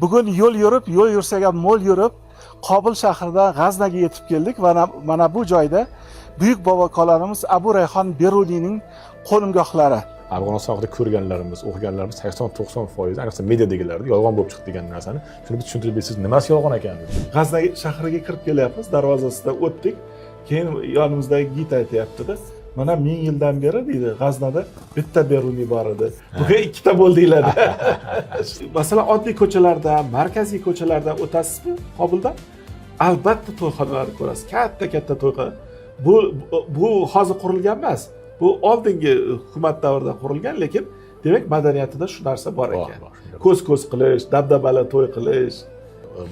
Bugun yo'l yursak ham mo'l yurib, Qobil shahridan G'aznaga yetib keldik va mana bu joyda buyuk bobokalonimiz Abu Rayhon Beruniyning qo'nimgohlari. Afg'oniston haqida ko'rganlarimiz, o'qiganlarimiz 80-90% ayniqsa mediadagilarda yolg'on bo'lib chiqdi degan narsani shuni bir tushuntirib bersiz, nimasi yolg'on ekan? G'azna shahriga kirib kelyapmiz, darvozasidan o'tdik. Keyin yonimizdagi gid aytayapti-da, mana 1000 yildan beri deydi, G'aznada bitta Beruniy bor edi. Bugun ikkita bo'ldinglar. Masalan, oddiy ko'chalardan, markaziy ko'chalardan o'tasizmi Qobilda? Albatta to'yxonalarni ko'rasiz. Katta to'yxona. Bu hozir qurilgan emas. Bu oldingi hukumat davrida qurilgan, lekin demak madaniyatida shu narsa bor ekan. Ko'z qilish, dabdabali to'y qilish.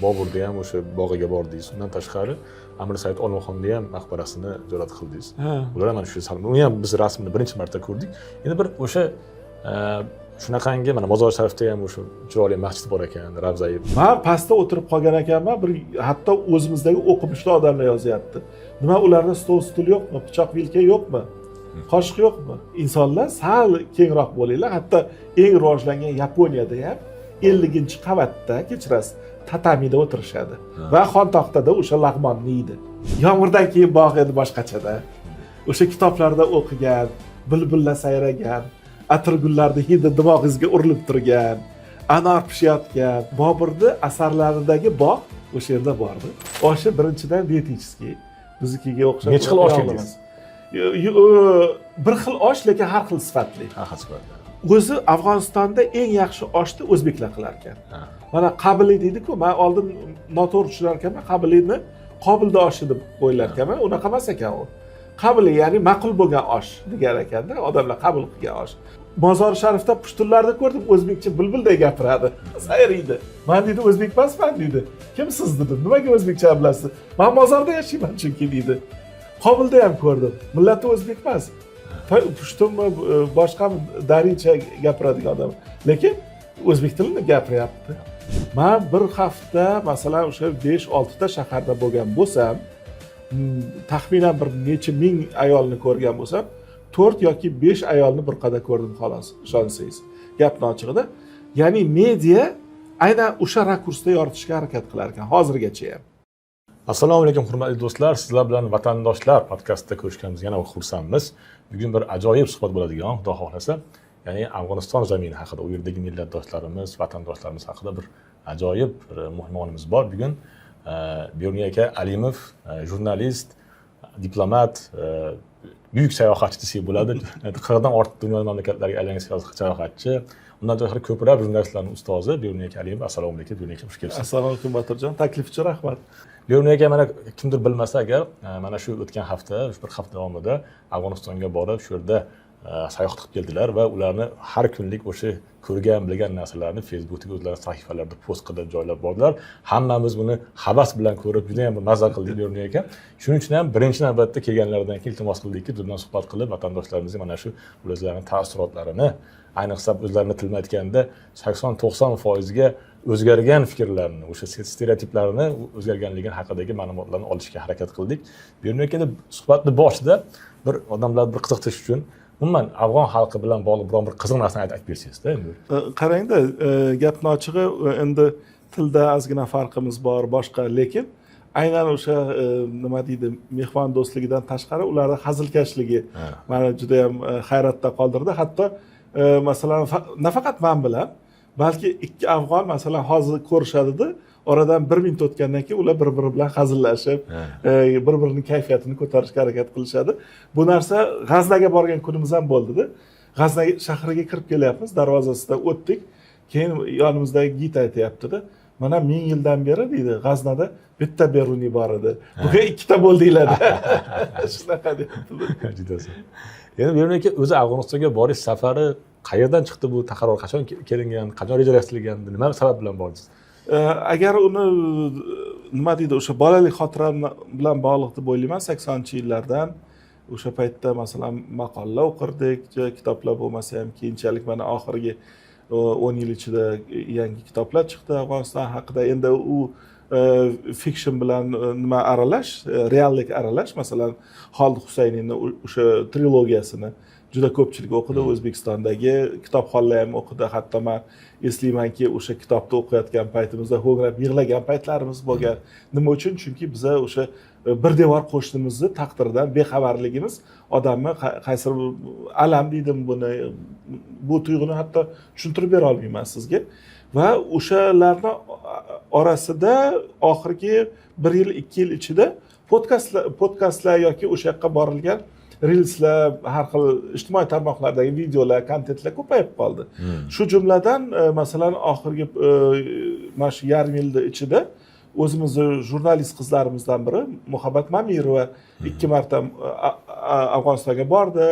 Boburda ham o'sha bog'iga bordingiz. Undan tashqari Amir Said Olmaxonni ham maqbarasini ziyorat qildingiz. Ular ham shu uni ham biz rasmini birinchi marta ko'rdik. Endi bir o'sha shunaqangi mana Mozor Sharifda ham o'sha chiroyli masjid bor ekan, Ravzai. Men pastda o'tirib qolgan ekanman, bir hatto o'zimizdagi o'qimishli odamlar yozyapti. Nima ularda stol stul yo'qmi, pichoq vilka yo'qmi? Qoshiq yo'qmi? Insonlar sal kengroq bo'linglar. Hatto eng rivojlangan Yaponiyada ham 50-qavatda, kechirasiz, tatamida o'tirishadi va xontaxtada o'sha lag'monni yeydi. Yomg'irdan keyin bog' endi boshqachada. O'sha kitoblarda o'qigan, bulbullar sayragan, atirgullarning hidi dimog'ingizga urilib turgan, anor pishayotgan Boburning asarlaridagi bog' o'sha yerda bordi. Oshi birinchidan dietический, biznikiga o'xshab. Necha xil osh yedingiz? Bir xil osh, lekin har xil sifatli. Har xil sifatli. O'zi Afg'onistonda eng yaxshi oshni o'zbeklar qilar ekan. Mana qabili deydi-ku, men oldin noto'g'ri tushunar ekanman, qabilini Qobilda oshi deb o'ylar ekanman, unaqa emas ekan u. Qabili ya'ni ma'qul bo'lgan osh degan ekanda, odamlar qabul qilgan osh. Mozor Sharifda pushtunlarni ko'rdim, o'zbekcha bulbulday gapiradi, sayriydi. Men deydi, o'zbek emasman deydi. Kimsiz dedim, nimaga o'zbekcha bilasiz? Men Mozorda yashayman chunki deydi. Qobilda ham ko'rdim, millati o'zbek emas. Pushtunmi, boshqa daricha gapiradigan odam, lekin o'zbek tilini gapiryapti. Men bir hafta masalan o'sha 5-6 ta shaharda bo'lgan bo'lsam, taxminan bir necha ming ayolni ko'rgan bo'lsam, 4 yoki 5 ayolni bir qada ko'rdim xolos, ishonsangiz. Gapni ochig'ida, ya'ni media aynan o'sha rakursda yoritishga harakat qilar ekan hozirgacha ham. Assalomu alaykum hurmatli do'stlar, sizlar bilan vatandoshlar podkastida ko'rishganimizga yana xursandmiz. Bugun bir ajoyib suhbat bo'ladigan, xudo xohlasa, ya'ni Afg'oniston zamini haqida, u yerdagi millatdoshlarimiz, vatandoshlarimiz haqida bir ajoyib bir mehmonimiz bor. Bugun Beruniy aka Alimov, jurnalist, diplomat, buyuk sayohatchi desak bo'ladi. 40dan ortiq dunyo mamlakatlariga aylangan sayohatchi. Undan tashqari ko'plab jurnalistlarning ustozi Beruniy aka Alimov. Assalomu alaykum, Beruniy aka, xush kelibsiz. Assalomu alaykum Batirjon, taklif uchun rahmat. Beruniy aka, mana kimdir bilmasa agar, mana shu o'tgan hafta, bir hafta davomida Afg'onistonga borib, shu yerda sayohat qilib keldilar va ularni har kunlik o'sha ko'rgan, bilgan narsalarni Facebookdagi o'zlarining sahifalarida post qilib joylab bordilar. Hammamiz buni havas bilan ko'rib, juda ham mazza qildik Beruniy aka. Shuning uchun ham birinchi navbatda kelganlaridan keyin iltimos qildikki, bilan suhbat qilib, vatandoshlarimizga mana shu o'zlarining taassurotlarini, ayniqsa o'zlarini tilma aytganda 80-90% ga o'zgargan fikrlarni, o'sha stereotiplarni o'zgarganligi haqidagi ma'lumotlarni olishga harakat qildik. Beruniy aka, suhbatning boshida bir odamlar bir qiziqtirish uchun umuman afg'on xalqi bilan bog'liq biron bir qiziq narsani aytib bersangizda endi. Qarangda, gapni ochig'i endi tilda ozgina farqimiz bor, boshqa, lekin aynan o'sha nima deydi, mehmon do'stligidan tashqari ularning hazilkashligi meni juda ham hayratda qoldirdi. Hatto masalan, nafaqat men bilan, balki ikki afg'on masalan hozir ko'rishadi-da, oradan 1 minut o'tgandan keyin ular bir-biri bilan hazillashib, bir-birining kayfiyatini ko'tarishga harakat qilishadi. Bu narsa G'aznaga borgan kunimiz ham bo'ldi-da. G'azna shahriga kirib kelyapmiz, darvozasidan o'tdik. Keyin yonimizdagi gid aytayapti-da, mana 1000 yildan beri deydi, G'aznada bitta Beruniy bor edi. Bugun ikkita bo'ldinglar. Shunaqa deyapti. Jiddiy. Endi Beruniy aka, o'zi Afg'onistonga borish safari qayerdan chiqdi, bu taqarrur qachon kelingan, qachon rejalashtirilgan, nima sabab bilan bordingiz? Agar uni nima deydi, o'sha bolalik xotiram bilan bog'liq deb o'ylayman, 80-yillardan o'sha paytda masalan maqolalar o'qirdik, kitoblar bo'lmasa ham keyinchalik mana oxirgi 10 yil ichida yangi kitoblar chiqdi Afg'oniston haqida. Endi u fiction bilan nima aralash, reallik aralash. Masalan, Xolid Husayniyning o'sha trilogiyasini juda ko'pchilik o'qidi O'zbekistondagi kitobxonlar ham o'qidi. Hatto men eslaymanki, o'sha kitobni o'qiyotgan paytimizda ho'ngrab yig'lagan paytlarimiz bo'lgan. Nima uchun? Chunki biza o'sha bir devor qo'shnimizni taqdiridan bexabarligimiz odamni qaysi alam deydimi buni, bu tuyg'uni hatto tushuntirib bera olmayman sizga. Va o'shalarning orasida oxirgi 1 yil 2 yil ichida podkastlar yoki o'sha yoqqa borilgan reelslar, har xil ijtimoiy tarmoqlardagi videolar, kontentlar ko'payib qoldi. Shu jumladan masalan oxirgi mana shu yarim yilda ichida o'zimizni jurnalist qizlarimizdan biri Muhabbat Mamirova 2 marta Afg'onistonga bordi.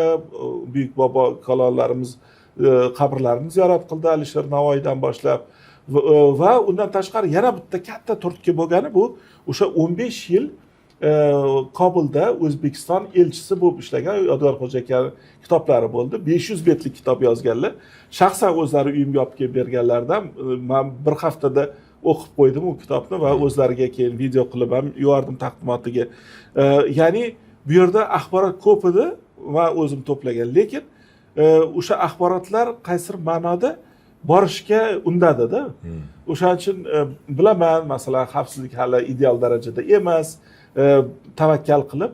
Buyuk bobo kalonlarimiz qabrlarini ziyorat qildi, Alisher Navoiydan boshlab. Va undan tashqari yana bitta katta turtki bo'lgani bu o'sha 15 yil Kobulda O'zbekiston elchisi bo'lib ishlagan Yodgorxo'ja aka kitoblari bo'ldi. 500 betlik kitob yozganlar. Shaxsan o'zlari uyimga olib kelib berganlardan men bir haftada o'qib qo'ydim u kitobni va o'zlariga keyin video qilib ham yubordim taqdimotiga. Ya'ni bu yerda axborot ko'p edi va o'zim to'plagan, lekin o'sha axborotlar qaysidir ma'noda borishga undadi-da. O'shaning uchun bilaman, masalan, xavfsizlik hali ideal darajada emas, tavakkal qilib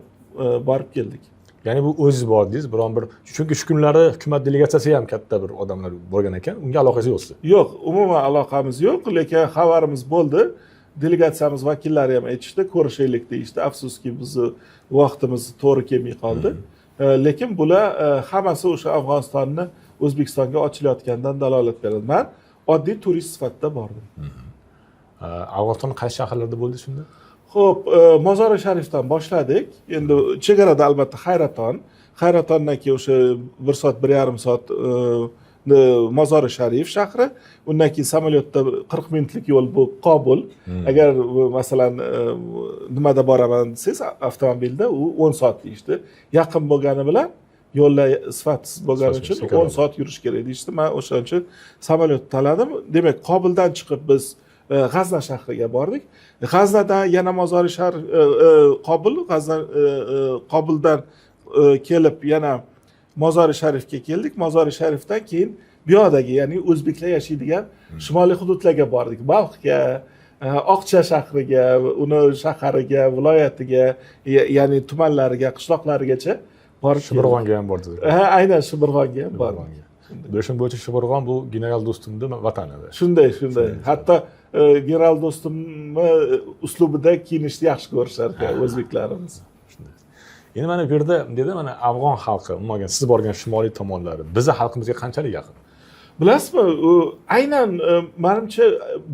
borib keldik. Ya'ni bu o'zingiz bordingiz, biron bir, chunki shu kunlari hukumat delegatsiyasi ham katta bir odamlar bo'lgan ekan, unga aloqasi yo'qsiz? Yo'q, umuman aloqamiz yo'q, lekin xabarimiz bo'ldi. Delegatsiyamiz vakillari ham aytishdi, ko'rishaylik deyishdi. Afsuski bizni vaqtimiz to'g'ri kelmay qoldi. Lekin bular hammasi o'sha Afg'onistonni O'zbekistonga ochilayotgandan dalolat beradi. Men oddiy turist sifatida bordim. Afg'onistonning qaysi shaharlarida bo'ldi shunda? Xo'p, Mozori Sharifdan boshladik. Endi chegarada albatta Hayratondan keyin o'sha 1 soat 1,5 soat Mozori Sharif shahri, undan keyin samolyotda 40 minutlik yo'l bu Kobul. Agar masalan nimada boraman desangiz, avtomobilda u 10 soat deyishdi. Yaqin bo'lgani bilan yo'llar sifatsiz bo'lgani uchun 10 soat yurish kerak deyishdi. Men o'shaning uchun samolyot tanladim. Demak, Kobuldan chiqib biz G'azna shahriga bordik. G'aznadan yana Mozori Sharif, Kobuldan kelib yana Mozori Sharifga keldik. Mozori Sharifdan keyin bu yoqdagi, ya'ni o'zbeklar yashaydigan shimoliy hududlarga bordik. Balxga, Oqcha shahriga, uni shahariga, viloyatiga, ya'ni tumanlariga, qishloqlarigacha borib keldik. Shimirg'onga ham bordingiz. Aynan Shimirg'onga ham bordik. Bilishim bo'yicha Shimirg'on bu general do'stimning vatani. Shunday. Hatto general do'stimni uslubida kiyinishni yaxshi ko'rishar ekan o'zbeklarimiz. Endi mana bu yerda dedi, mana afg'on xalqi, umuman siz borgan shimoliy tomonlari bizning xalqimizga qanchalik yaqin? Bilasizmi, aynan menimcha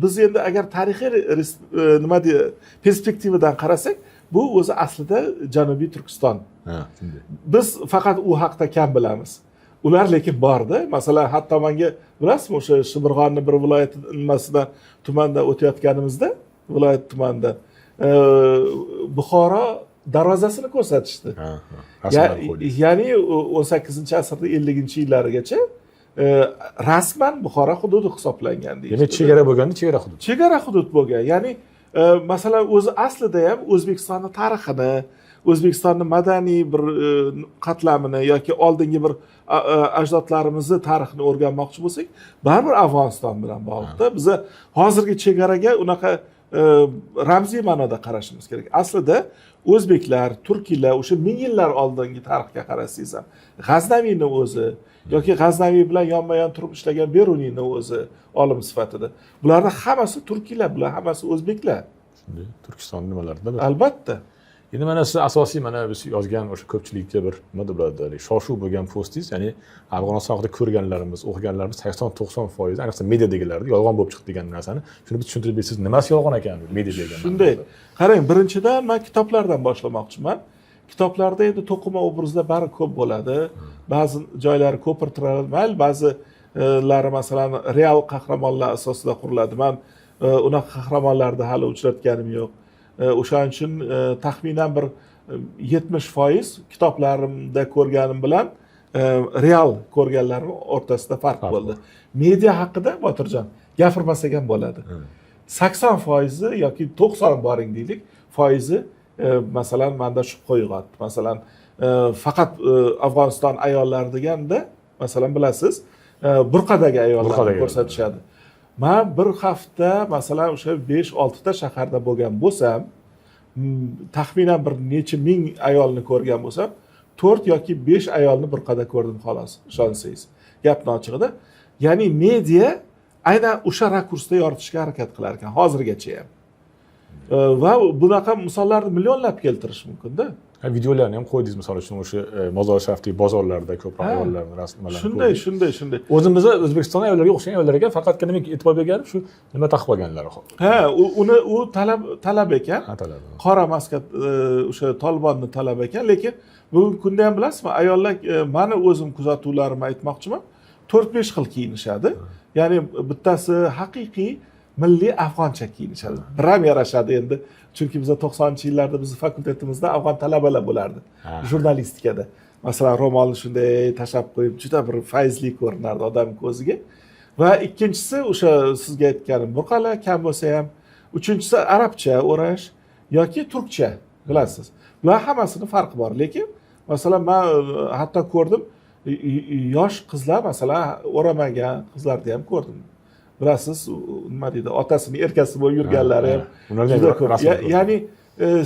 biz endi agar tarixiy nima deydi, perspektivadan qarasak, bu o'zi aslida Janubiy Turkiston. Biz faqat u haqda kam bilamiz. Ular lekin bordi. Masalan, hatto menga bilasizmi, o'sha Shimirg'onni bir viloyat nimasidan tumanda o'tayotganimizda, viloyat tumanida Buxoro darvozasini ko'rsatishdi. Ya'ni 18-asrda 50-yillargacha rasman Buxoro hududi hisoblangan deydi. Demak, chegara bo'lganda chegara hudud. Chegara hudud bo'lgan. Ya'ni masalan, o'zi aslida ham O'zbekistonning tarixini, O'zbekistonning madaniy bir qatlamini yoki oldingi bir ajdodlarimizni tarixini o'rganmoqchi bo'lsak, baribir Afg'oniston bilan bog'liqda. Biz hozirgi chegaraga unaqa ramziy ma'noda qarashimiz kerak. Aslida o'zbeklar, turkiylar o'sha 1000 yillar oldingi tarixga qarasangiz ham G'aznaviyni o'zi yoki G'aznaviy bilan yonma-yon turib ishlagan Beruniyni o'zi olim sifatida. Bularning hammasi turkiylar, bular hammasi o'zbeklar. Shunday, Turkiston nimalarida? Albatta. Endi mana siz asosiy mana biz yozgan o'sha ko'pchilikka bir nima deb bo'ladi, shov-shuv bo'lgan postingiz, ya'ni Afg'oniston haqida ko'rganlarimiz, o'qiganlarimiz 80-90%, ayniqsa mediadagilarda yolg'on bo'lib chiqdi degan narsani shuni bir tushuntirib bersiz, nimasi yolg'on ekan mediadaga? Shunday. Qarang, birinchidan men kitoblardan boshlamoqchiman. Kitoblarda endi to'qima obrazlar bari ko'p bo'ladi. Ba'zi joylari ko'pirtiriladi, ba'zilari masalan real qahramonlar asosida quriladi. Men unaqa qahramonlarni hali uchratganim yo'q. O'shaning uchun taxminan bir 70% kitoblarimda ko'rganim bilan real ko'rganlarim o'rtasida farq bo'ldi. Media haqida Botirjon gapirmasak ham bo'ladi. 80% yoki 90 boring deylik, foizi masalan menda shubha uyg'otdi. Masalan, faqat Afg'oniston ayollari deganda, masalan bilasiz, burqadagi ayollarni ko'rsatishadi. Men bir hafta masalan o'sha 5-6 ta shaharda bo'lgan bo'lsam, taxminan bir necha ming ayolni ko'rgan bo'lsam, 4 yoki 5 ayolni burqada ko'rdim xolos, ishonsangiz. Gapni ochig'ida, ya'ni media aynan o'sha rakursda yoritishga harakat qilar ekan hozirgacha ham. Va bunaqa misollarni millionlab keltirish mumkin-da. Videolarni ham qo'ydingiz, misol uchun o'sha Mozor Sharifdagi bozorlarda ko'proq ayollarni rasmlarini. Shunday. O'zimizda O'zbekiston ayollariga o'xshagan ayollar ekan, faqatgina men e'tibor berganim shu nima taqib olganlari. U talab ekan. Qora maska o'sha Tolibonni talab ekan, lekin bugungi kunda ham bilasizmi, ayollar meni o'zim kuzatuvlarimni aytmoqchiman, 4-5 xil kiyinishadi. Ya'ni bittasi haqiqiy milliy afg'oncha kiyinishadi. Bir ham yarashadi endi. Chunki biz 90-yillarda bizning fakultetimizda afg'on talabalar bo'lardi. Jurnalistikada. Masalan, ro'molni shunday tashab qo'yib, juda bir fayzli ko'rinardi odam ko'ziga. Va ikkinchisi o'sha sizga aytganim burqalar kam bo'lsa ham, uchinchisi arabcha o'rash yoki turkcha, bilasiz. Bular hammasini farqi bor, lekin masalan men hatto ko'rdim, yosh qizlar masalan o'ramagan qizlarni ham ko'rdim. Bilasiz, nima deydi, otasini erkasi bo'lib yurganlari ham juda ko'p. Ya'ni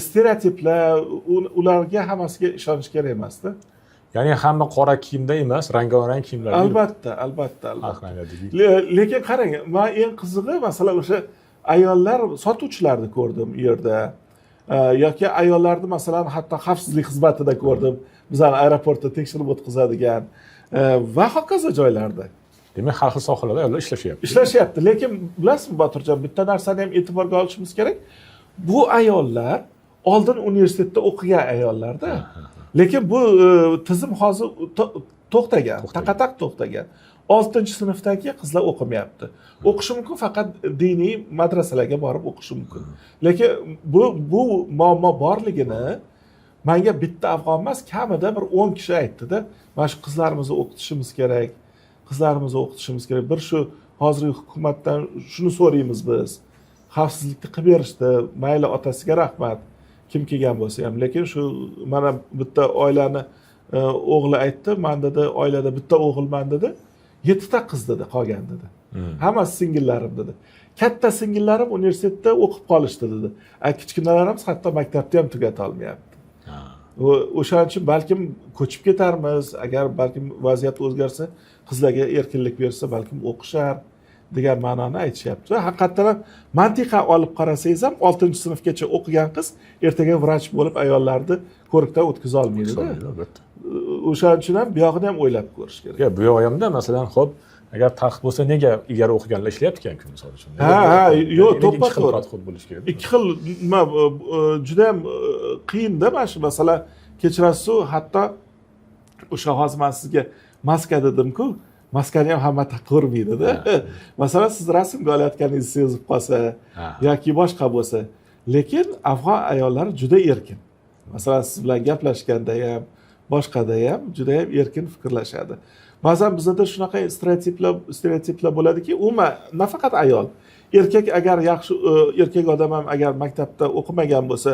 stereotiplar, ularga hammasiga ishonish kerak emasda. Ya'ni hamma qora kiyimda emas, rang-rang kiyimlarda. Albatta. Lekin qarang, men eng qizig'i masalan o'sha ayollar sotuvchilarni ko'rdim u yerda. Yoki ayollarni masalan hatto xavfsizlik xizmatida ko'rdim. Bizning aeroportda tekshirib o'tkazadigan va hokazo joylarda. Demak, har xil sohalarda ayollar ishlashyapti. Lekin bilasizmi, Boturjon, bitta narsani ham e'tiborga olishimiz kerak. Bu ayollar oldin universitetda o'qigan ayollarda. Lekin bu tizim hozir to'xtagan, taqataq to'xtagan. 6-sinfdan keyin qizlar o'qimayapti. O'qishi mumkin, faqat diniy madrasalarga borib o'qishi mumkin. Lekin bu muammo borligini menga bitta afg'on emas, kamida bir 10 kishi aytdi-da, mana shu qizlarimizni o'qitishimiz kerak. Bir shu hozirgi hukumatdan shuni so'raymiz biz. Xavfsizlikni qilib berishdi. Mayli otasiga rahmat, kim kelgan bo'lsa ham, lekin shu mana bitta oilani o'g'li aytdi, men dedi, oilada bitta o'g'ilman dedi, 7 ta qiz dedi, qolgan dedi. Hammasi singillarim dedi. Katta singillarim universitetda o'qib qolishdi dedi. Kichkinalarimiz hatto maktabda ham tugata olmayapti. O'shaning uchun balkim ko'chib ketarmiz, agar balkim vaziyat o'zgarsa, qizlarga erkinlik bersa, balkim o'qishar degan ma'noni aytishyapti. Haqiqatan ham mantiqan olib qarasangiz ham 6-sinfgacha o'qigan qiz ertaga vrach bo'lib ayollarni ko'rikdan o'tkaza olmaydi-da. O'shaning uchun ham bu yog'ini ham o'ylab ko'rish kerak. Bu yog'i hamda masalan, xo'p, agar taqiq bo'lsa, nega ilgari o'qiganlar ishlayapti-ku, misol uchun? Yo'q, to'ppa-to'g'ri bo'lish kerak. Ikki xil nima juda ham qiyin-da mana shu masala. Kechirasiz, hatto o'sha hozir men sizga maska dedim-ku, maskani ham hamma taqirmaydi-da. Masalan, siz rasmga olayotganingizni sezib qolsa yoki boshqa bo'lsa, lekin afg'on ayollari juda erkin. Masalan, siz bilan gaplashganda ham, boshqada ham juda ham erkin fikrlashadi. Ba'zan bizda shunaqa stereotiplar bo'ladiki, umuman nafaqat ayol, erkak agar yaxshi erkak odam ham agar maktabda o'qimagan bo'lsa,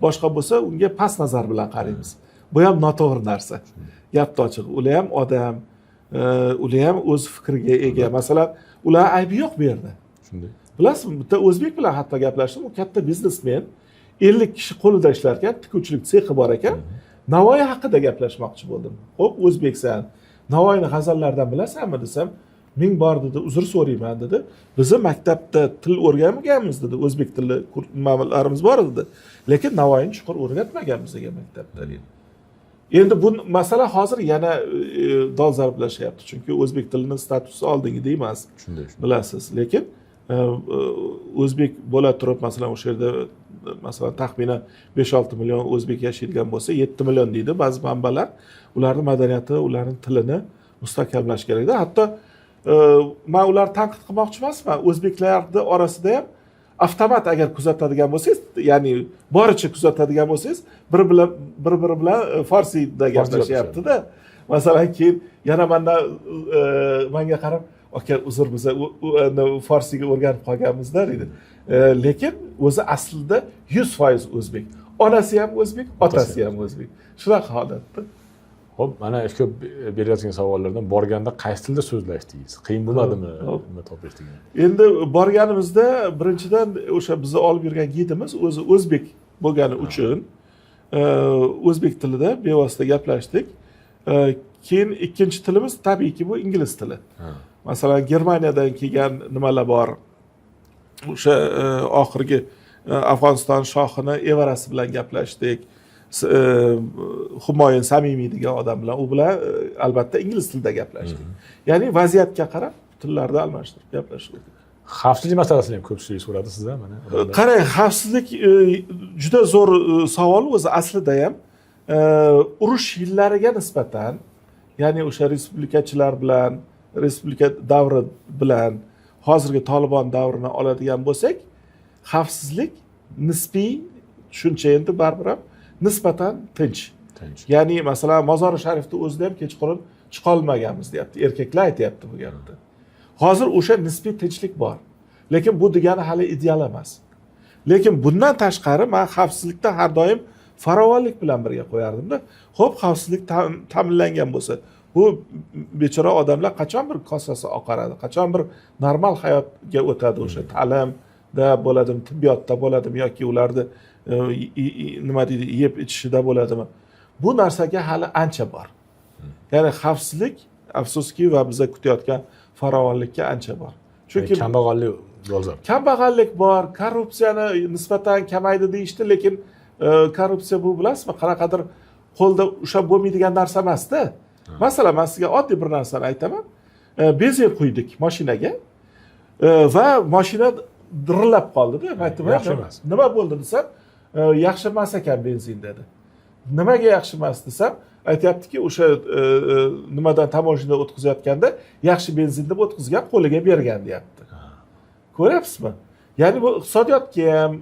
boshqa bo'lsa, unga past nazar bilan qaraymiz. Bu ham noto'g'ri narsa. Gapni ochig'i, ular ham odam, ular ham o'z fikriga ega. Masalan, ular aybi yo'q bu yerda. Shunday. Bilasizmi, bitta o'zbek bilan hatto gaplashdim, u katta biznesmen, 50 kishi qo'lida ishlar ekan, tikuvchilik sexi bor ekan. Navoiy haqida gaplashmoqchi bo'ldim. Xo'p, o'zbeksan. Navoiyning g'azallaridan bilasanmi desam, men bor dedi, uzr so'rayman dedi. Bizni maktabda til o'rganmaganmiz dedi, o'zbek tili ma'lumotlarimiz bor edi. Lekin Navoiyni chuqur o'rgatmagan bizga maktabda dedi. Endi bu masala hozir yana dolzarblashyapti, chunki o'zbek tilining statusi oldingida emas. Bilasiz, lekin o'zbek bo'la turib, masalan, o'sha yerda masalan taxminan 5-6 million o'zbek yashaydigan bo'lsa, 7 million deydi ba'zi manbalar. Ularning madaniyati, ularning tilini mustahkamlash kerak-da. Hatto men ularni tanqid qilmoqchi emasman. O'zbeklarning orasida ham avtomat agar kuzatadigan bo'lsangiz, ya'ni boricha kuzatadigan bo'lsangiz, bir-biri bilan forsida gaplashyapti-da. Masalan, keyin yana menga qarab, aka uzr, biz forsiga o'rganib qolganmiz-da dedi. Lekin o'zi aslida 100% o'zbek. onasi ham o'zbek, otasi ham o'zbek. Shunaqa holatda. Xo'p, mana shu berayotgan savollardan borganda qaysi tilda so'zlashdingiz? Qiyin bo'lmadimi nima topishdingiz? Endi borganimizda birinchidan o'sha bizni olib yurgan gidimiz o'zi o'zbek bo'lgani uchun o'zbek tilida bevosita gaplashdik. Keyin ikkinchi tilimiz tabiiyki bu ingliz tili. Masalan, Germaniyadan kelgan nimalar bor. O'sha oxirgi Afg'oniston shohini evarasi bilan gaplashdik. Humoyun Samimiy degan odam bilan, u bilan albatta ingliz tilida gaplashdik. Ya'ni vaziyatga qarab tillarni almashtirib gaplashdik. Xavfsizlik masalasini ham ko'pchilik so'radi sizdan mana. Qarang, xavfsizlik juda zo'r savol o'zi. Aslida ham urush yillariga nisbatan, ya'ni o'sha respublikachilar bilan, respublika davri bilan hozirgi Tolibon davrini oladigan bo'lsak, xavfsizlik nisbiy tushuncha endi baribir ham nisbatan tinch. Ya'ni masalan Mozori Sharifda o'zida ham kechqurun chiqa olmaganmiz deyapti. Erkaklar aytyapti bu gapni. Hozir o'sha nisbiy tinchlik bor. Lekin bu degani hali ideal emas. Lekin bundan tashqari men xavfsizlikda har doim farovonlik bilan birga qo'yardim-da. Xo'p, xavfsizlik ta'minlangan bo'lsa, bu bechora odamlar qachon bir kosasi oqaradi, qachon bir normal hayotga o'tadi, o'sha ta'limda bo'ladimi, tibbiyotda bo'ladimi yoki ularni nima deydi, yeb ichishida bo'ladimi? Bu narsaga hali ancha bor. Ya'ni xavfsizlik afsuski va biza kutayotgan farovonlikka ancha bor. Chunki kambag'allik dolzarb. Kambag'allik bor, korrupsiyani nisbatan kamaydi deyishdi, lekin korrupsiya bu bilasizmi, qanaqadir qo'lda ushlab bo'lmaydigan narsa emas-da. Masalan, men sizga oddiy bir narsani aytaman. Benzin quydik mashinaga va mashina dirillab qoldi-da. Aytdim, yaxshi emas. Nima bo'ldi desam, yaxshi emas ekan benzin dedi. Nimaga yaxshi emas desam, aytayaptiki, o'sha nimadan tamoshida o'tkazayotganda yaxshi benzin deb o'tkazgan, qo'liga bergan deyapti. Ko'ryapsizmi? Ya'ni bu iqtisodiyotga ham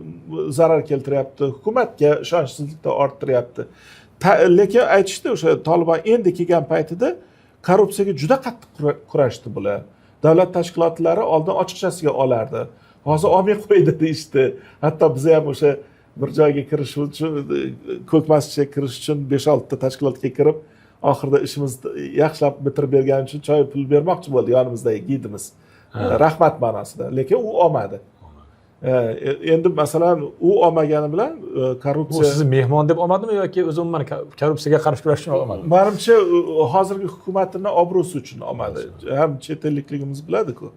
zarar keltiryapti, hukumatga ishonchsizlikni orttiryapti. Lekin aytishdi, o'sha Tolibon endi kelgan paytida korrupsiyaga juda qattiq kurashdi bular. Davlat tashkilotlari oldin ochiqchasiga olardi. Hozir olmay qo'ydi deyishdi. Hatto biz ham o'sha bir joyga kirish uchun, ko'kmasga kirish uchun 5-6 ta tashkilotga kirib, oxirida ishimizni yaxshilab bitirib bergani uchun choy pul bermoqchi bo'ldi yonimizdagi gidimiz. Rahmat ma'nosida. Lekin u olmadi. Endi masalan u olmagani bilan korrupsiya. Bu sizni mehmon deb olmadimi yoki o'zi umuman korrupsiyaga qarshi kurash uchun olmadimi? Menimcha hozirgi hukumatning obro'si uchun olmadi. Ham chet ellikligimiz biladi-ku.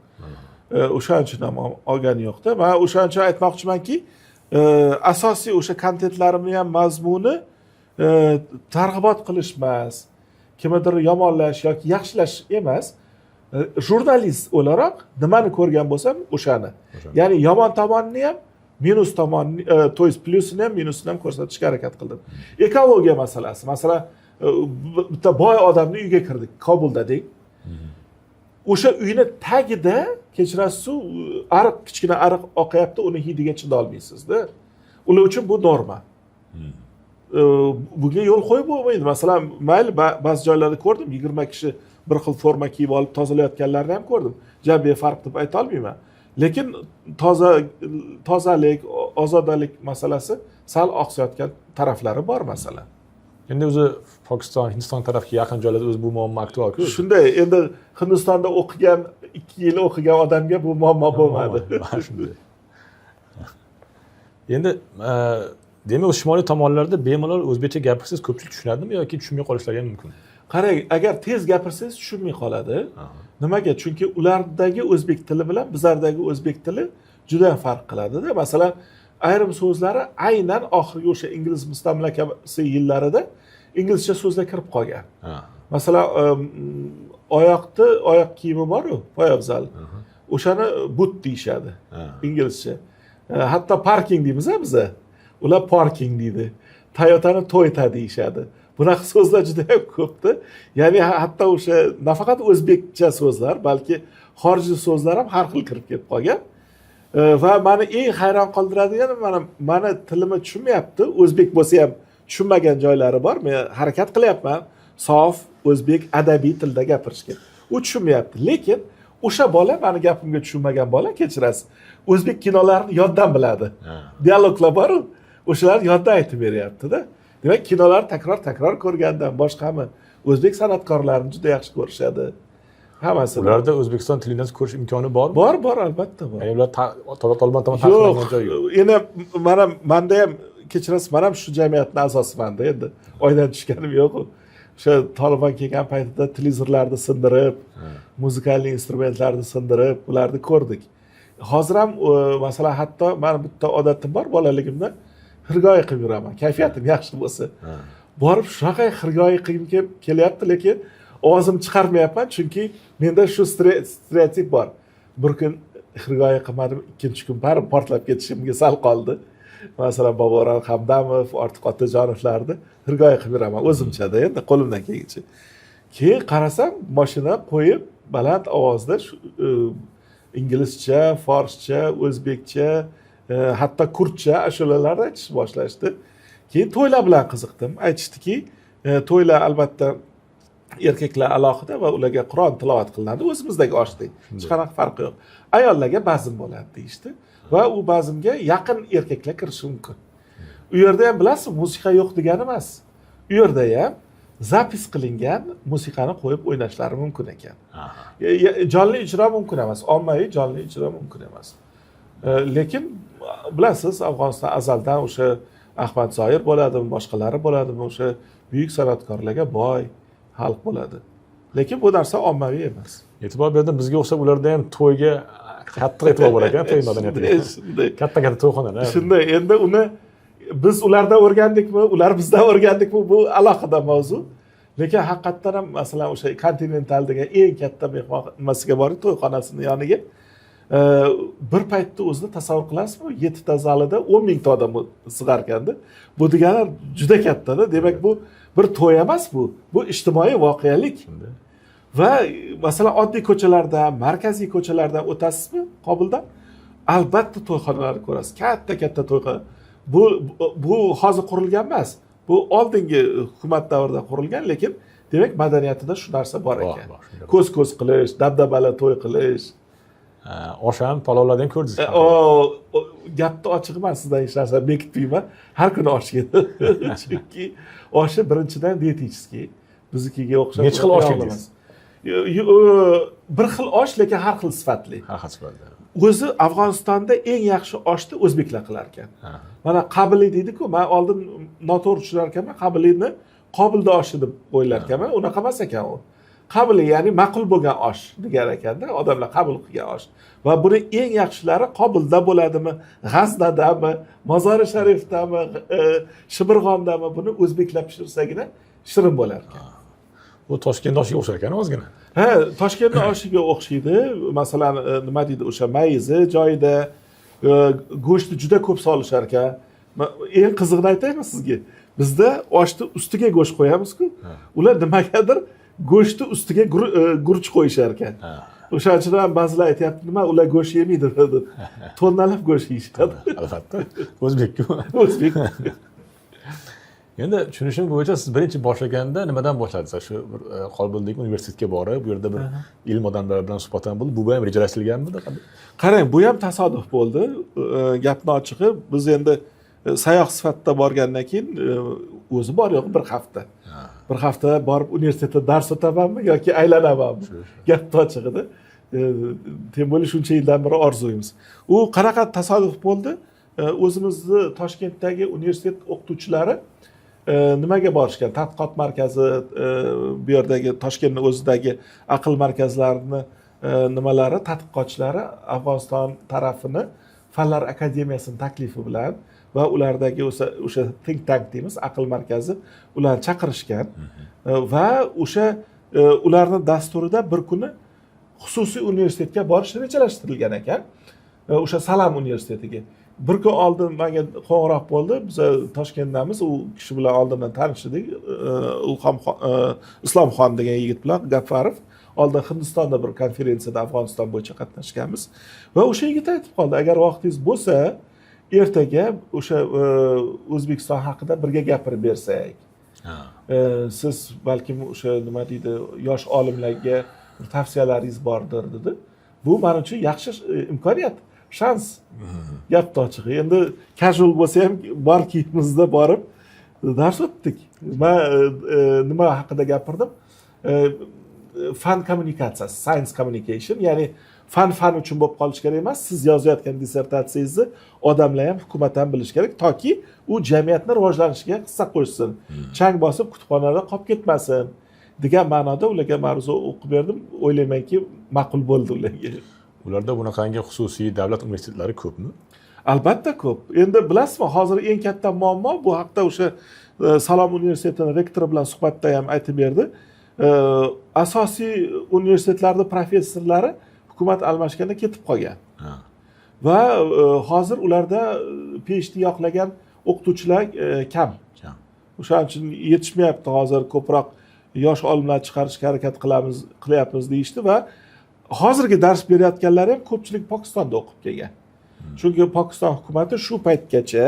O'shaning uchun ham olgani yo'q-da. Men o'shaning uchun aytmoqchimanki, asosiy o'sha kontentlarimning ham mazmuni targ'ibot qilish emas, kimnidir yomonlash yoki yaxshilash emas. Jurnalist o'laroq nimani ko'rgan bo'lsam, o'shani. Ya'ni yomon tomonini ham, minus tomonini, to есть plyusini ham, minusini ham ko'rsatishga harakat qildim. Ekologiya masalasi. Masalan, bitta boy odamning uyiga kirdik, Kobulda deng. O'sha uyni tagida kechirasiz, ariq, kichkina ariq oqayapti, uni hidiga chida olmaysiz-da. Ular uchun bu norma. Bunga yo'l qo'yib bo'lmaydi. Masalan, mayli ba'zi joylarda ko'rdim, 20 kishi bir xil forma kiyib olib tozalayotganlarni ham ko'rdim. Jabiy farq deb ayta olmayman. Lekin tozalik, ozodalik masalasi sal oqsayotgan taraflari bor masalan. Endi o'zi Pokiston, Hindiston tarafga yaqin joylarda o'zi bu muammo aktual-ku. Shunday, endi Hindistonda o'qigan, 2 yil o'qigan odamga bu muammo bo'lmadi. Shunday. Endi demak, shimoliy tomonlarda bemalol o'zbekcha gapirsangiz ko'pchilik tushunadimi yoki tushunmay qolishlari ham mumkin? Qarang, agar tez gapirsangiz tushunmay qoladi. Nimaga? Chunki ulardagi o'zbek tili bilan bizlardagi o'zbek tili juda farq qiladi-da. Masalan, ayrim so'zlari aynan oxirgi o'sha ingliz mustamlakasi yillarida inglizcha so'zlar kirib qolgan. Masalan, oyoq kiyimi bor-ku, poyabzal. O'shani boot deyshadi inglizcha. Hatto parking deymiz-a biza. Ular parking deydi. Toyotani Toyota deyshadi. Bunaqa so'zlar juda ham ko'pdi. Ya'ni hatto o'sha nafaqat o'zbekcha so'zlar, balki xorijiy so'zlar ham har xil kirib ketib qolgan. Va meni eng hayron qoldiradigan, meni tilimni tushunmayapti. O'zbek bo'lsa ham tushunmagan joylari bor. Men harakat qilyapman sof o'zbek adabiy tilda gapirishga. U tushunmayapti. Lekin o'sha bola, meni gapimga tushunmagan bola, kechirasiz, o'zbek kinolarini yoddan biladi. Dialoglar bor. o'shalar yoddan aytib beryapti-da. Demak, kinolar takror ko'rgandan boshqami o'zbek san'atkorlarini juda yaxshi ko'rishadi. Hammasini. Ularda O'zbekiston tilini ko'rish imkoni bormi? Bor, albatta bor. Ya'ni ular tolma ta'minlangan joyi yo'q. Yo'q, yana menda ham kechirasiz, men ham shu jamiyatning a'zosiman-da endi. Oydan tushganim yo'q. O'sha Tolibon kelgan paytida televizorlarni sindirib, muzikal instrumentlarni sindirib, ularni ko'rdik. Hozir ham masalan, hatto men bitta odatim bor bolaligimda, xirgoyi qilib yuraman. Kayfiyatim yaxshi bo'lsa. Borib shunaqa xirgoyi qilgim kelyapti, lekin ovozimni chiqarmayapman, chunki menda shu stereotip bor. Bir kun xirgoyi qilmadim, ikkinchi kun bari portlab ketishimga sal qoldi. Masalan, Boboron Hamdamov, Ortiq Otajonovlarni xirgoyi qilib yuraman o'zimchada, endi qo'limdan kelguncha. Keyin qarasam, mashina qo'yib, baland ovozda inglizcha, forscha, o'zbekcha, hatto kurdcha ashulalarni aytishni boshlashdi. Keyin to'ylar bilan qiziqdim. Aytishdiki, to'ylar albatta erkaklar alohida va ularga Qur'on tilovat qilinadi, o'zimizdagi oshdek. Hech qanaqa farqi yo'q. Ayollarga bazm bo'ladi deyishdi va u bazmga yaqin erkaklar kirishi mumkin. U yerda ham bilasiz, musiqa yo'q degani emas. U yerda ham zapis qilingan musiqani qo'yib o'ynashlari mumkin ekan. Jonli ijro mumkin emas, ommaviy jonli ijro mumkin emas. Lekin bilasiz, Afg'oniston azaldan o'sha Ahmad Zoir bo'ladimi, boshqalari bo'ladimi, o'sha buyuk san'atkorlarga boy xalq bo'ladi. Lekin bu narsa ommaviy emas. E'tibor berdim, bizga o'xshab ularda ham to'yga qattiq e'tibor bor ekan, to'y madaniyatiga. Katta to'yxonalar. Shunday, endi uni biz ulardan o'rgandikmi, ular bizdan o'rgandikmi, bu alohida mavzu. Lekin haqiqatdan ham masalan o'sha Continental degan eng katta mehmon nimasiga borib, to'yxonasining yoniga bir paytda o'zini tasavvur qilasizmi? 7 ta zalida 10 ming ta odam sig'ar ekanda. Bu degani juda katta-da. Demak, bu bir to'y emas bu. Bu ijtimoiy voqelik. Va masalan oddiy ko'chalardan, markaziy ko'chalardan o'tasizmi Kobulda? Albatta to'yxonalarni ko'rasiz. Katta to'yxona. Bu hozir qurilgan emas. Bu oldingi hukumat davrida qurilgan, lekin demak madaniyatida shu narsa bor ekan. Ko'z qilish, dabdabali to'y qilish. Osham, palovlardan ko'rdingiz. Gapni ochiq emas, sizdan hech narsa bekitmayman. Har kuni osh yedi. Chunki oshi birinchidan dietический. Biznikiga o'xshab. Necha xil osh yedingiz? Bir xil osh, lekin har xil sifatli. Har xil sifatli. O'zi Afg'onistonda eng yaxshi oshni o'zbeklar qilar ekan. Mana qabili deydi-ku, men oldin noto'g'ri tushunar ekanman, qabilini Qobilda oshi deb o'ylar ekanman. Unaqa emas ekan u. Qabili, ya'ni ma'qul bo'lgan osh degan ekanda, odamlar qabul qilgan osh. Va buni eng yaxshilari Qobilda bo'ladimi, G'aznadami, Mozori Sharifdami, Shibirg'ondami, buni o'zbeklar pishirsagina shirin bo'lar ekan. Bu Toshkent oshiga o'xshar ekan ozgina. Ha, Toshkentning oshiga o'xshaydi. Masalan, nima deydi, o'sha mayizi joyida, go'shtni juda ko'p solishar ekan. Eng qizig'ini aytaymi sizga? Bizda oshni ustiga go'sht qo'yamiz-ku. Ular nimagadir go'shtni ustiga guruch qo'yishar ekan. O'shaning uchun ham ba'zilar aytayapti, nima ular go'sht yemaydi deb. Tonnalab go'sht yeyishadi. Albatta. O'zbek-ku. O'zbek. Endi tushunishim bo'yicha siz birinchi boshlaganda nimadan boshladingiz? Shu bir Qobuldagi universitetga borib, bu yerda bir ilm odamlari bilan suhbatdan bo'ldi. Bu ham rejalashtirilganmidi? Qarang, bu ham tasodif bo'ldi. Gapni ochig'i, biz endi sayoq sifatida borgandan keyin o'zi bor yo'q bir hafta. Bir hafta borib universitetda dars o'tamanmi yoki aylanamanmi? Gapni ochig'ida. Tem bo'lish shuncha yildan beri orzuyimiz. U qanaqa tasodif bo'ldi? O'zimizni Toshkentdagi universitet o'qituvchilari nimaga borishgan? Tadqiqot markazi, bu yerdagi Toshkentning o'zidagi aql markazlarini nimalari, tadqiqotchilari Afg'oniston tarafini Fanlar akademiyasining taklifi bilan va ulardagi o'sha think tank deymiz, aql markazi ularni chaqirishgan va o'sha ularning dasturida bir kuni xususiy universitetga borish rejalashtirilgan ekan. O'sha Salam universitetiga. Bir kun oldin menga qo'ng'iroq bo'ldi. Biz Toshkentdamiz, u kishi bilan oldindan tanishdik. Islomxon degan yigit bilan Gaffarov. Oldin Hindistonda bir konferensiyada Afg'oniston bo'yicha qatnashganmiz. Va o'sha yigit aytib qoldi, agar vaqtingiz bo'lsa, ertaga o'sha O'zbekiston haqida birga gapirib bersak. Siz balkim o'sha nima deydi, yosh olimlarga tavsiyalaringiz bordir dedi. Bu men uchun yaxshi imkoniyat. shans. Gapni ochig'i. Endi casual bo'lsa ham bor kiyimimizda borib dars o'tdik. Men nima haqida gapirdim? Fan kommunikatsiyasi, science communication, ya'ni fan uchun bo'lib qolish kerak emas. Siz yozayotgan dissertatsiyangizni odamlar ham, hukumat ham bilish kerak, toki u jamiyatni rivojlanishiga hissa qo'shsin. Chang bosib kutubxonada qolib ketmasin degan ma'noda ularga ma'ruza o'qib berdim. O'ylaymanki, ma'qul bo'ldi ularga. Ularda bunaqangi xususiy davlat universitetlari ko'pmi? Albatta ko'p. Endi bilasizmi, hozir eng katta muammo bu haqda o'sha Salom universitetining rektori bilan suhbatda ham aytib berdi. Asosiy universitetlarda professorlari hukumat almashganda ketib qolgan. Va hozir ularda PhD yoqlagan o'qituvchilar kam. O'shaning uchun yetishmayapti hozir, ko'proq yosh olimlar chiqarishga harakat qilyapmiz deyishdi va hozirgi dars berayotganlar ham ko'pchilik Pokistonda o'qib kelgan. Chunki Pokiston hukumati shu paytgacha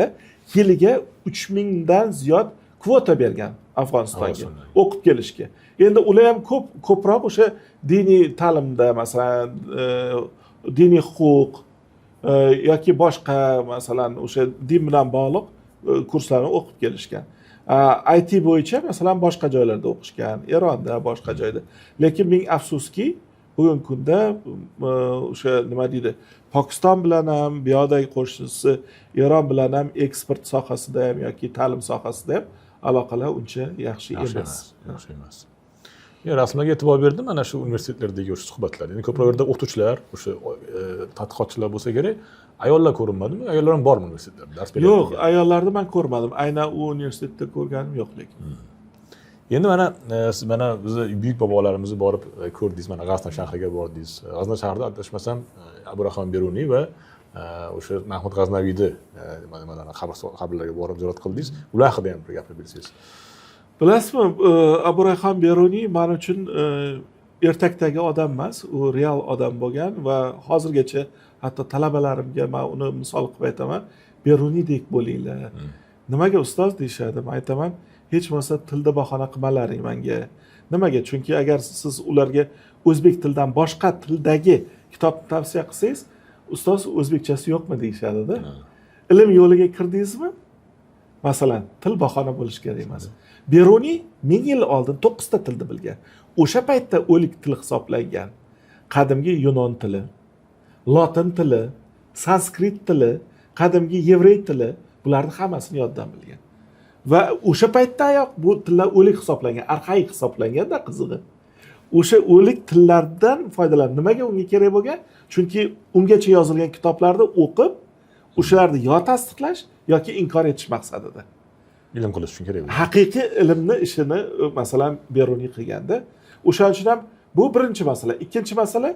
yiliga 3000 dan ziyod kvota bergan Afg'onistonga o'qib kelishga. Endi ular ham ko'proq o'sha diniy ta'limda, masalan, diniy huquq yoki boshqa, masalan, o'sha din bilan bog'liq kurslarni o'qib kelishgan. IT bo'yicha masalan boshqa joylarda o'qishgan, Eronda, boshqa joyda. Lekin ming afsuski, bugungi kunda o'sha nima deydi, Pokiston bilan ham, bu yoqdagi qo'shnisi Eron bilan ham eksport sohasida ham yoki ta'lim sohasida ham aloqalar uncha yaxshi emas. Yaxshi emas. Rasmlarga e'tibor berdim, mana shu universitetlardagi o'sha suhbatlar. Ya'ni ko'proq yerda o'qituvchilar, o'sha tadqiqotchilar bo'lsa kerak, ayollar ko'rinmadimi? Ayollar ham bormi universitetlarda dars beradi? Yo'q, ayollarni men ko'rmadim. Aynan u universitetda ko'rganim yo'q lekin. Endi siz mana bizni buyuk bobolarimizni borib ko'rdingiz, mana G'azna shahriga bordingiz. G'azna shahrida adashmasam Aburayxon Beruniy va o'sha Mahmud G'aznaviyni qabrlariga borib ziyorat qildingiz. Ular haqida ham bir gapirib bersangiz. Bilasizmi, Aburayxon Beruniy men uchun ertakdagi odam emas, u real odam bo'lgan va hozirgacha hatto talabalarimga men uni misol qilib aytaman, Beruniydek bo'linglar. Nimaga ustoz deyishadi? Men aytaman, hech bo'lmasa tilda bahona qilmalaring menga. Nimaga? Chunki agar siz ularga o'zbek tilidan boshqa tildagi kitobni tavsiya qilsangiz, ustoz o'zbekchasi yo'qmi deyishadi-da. Ilm yo'liga kirdingizmi? Masalan, til bahona bo'lish kerak emas. Beruniy 1000 yil oldin 9 ta tilni bilgan. O'sha paytda o'lik til hisoblangan. Qadimgi Yunon tili, Lotin tili, Sanskrit tili, qadimgi Yevrey tili, bularni hammasini yoddan bilgan. Va o'sha paytdayoq bu tillar o'lik hisoblangan, arxaik hisoblangan-da qizig'i. O'sha o'lik tillardan foydalan. Nimaga unga kerak bo'lgan? Chunki ungacha yozilgan kitoblarni o'qib, o'shalarni yo tasdiqlash yoki inkor etish maqsadida. Ilm qilish uchun kerak. Haqiqiy ilmni ishini masalan Beruniy qilganda, o'shaning uchun ham bu birinchi masala. Ikkinchi masala,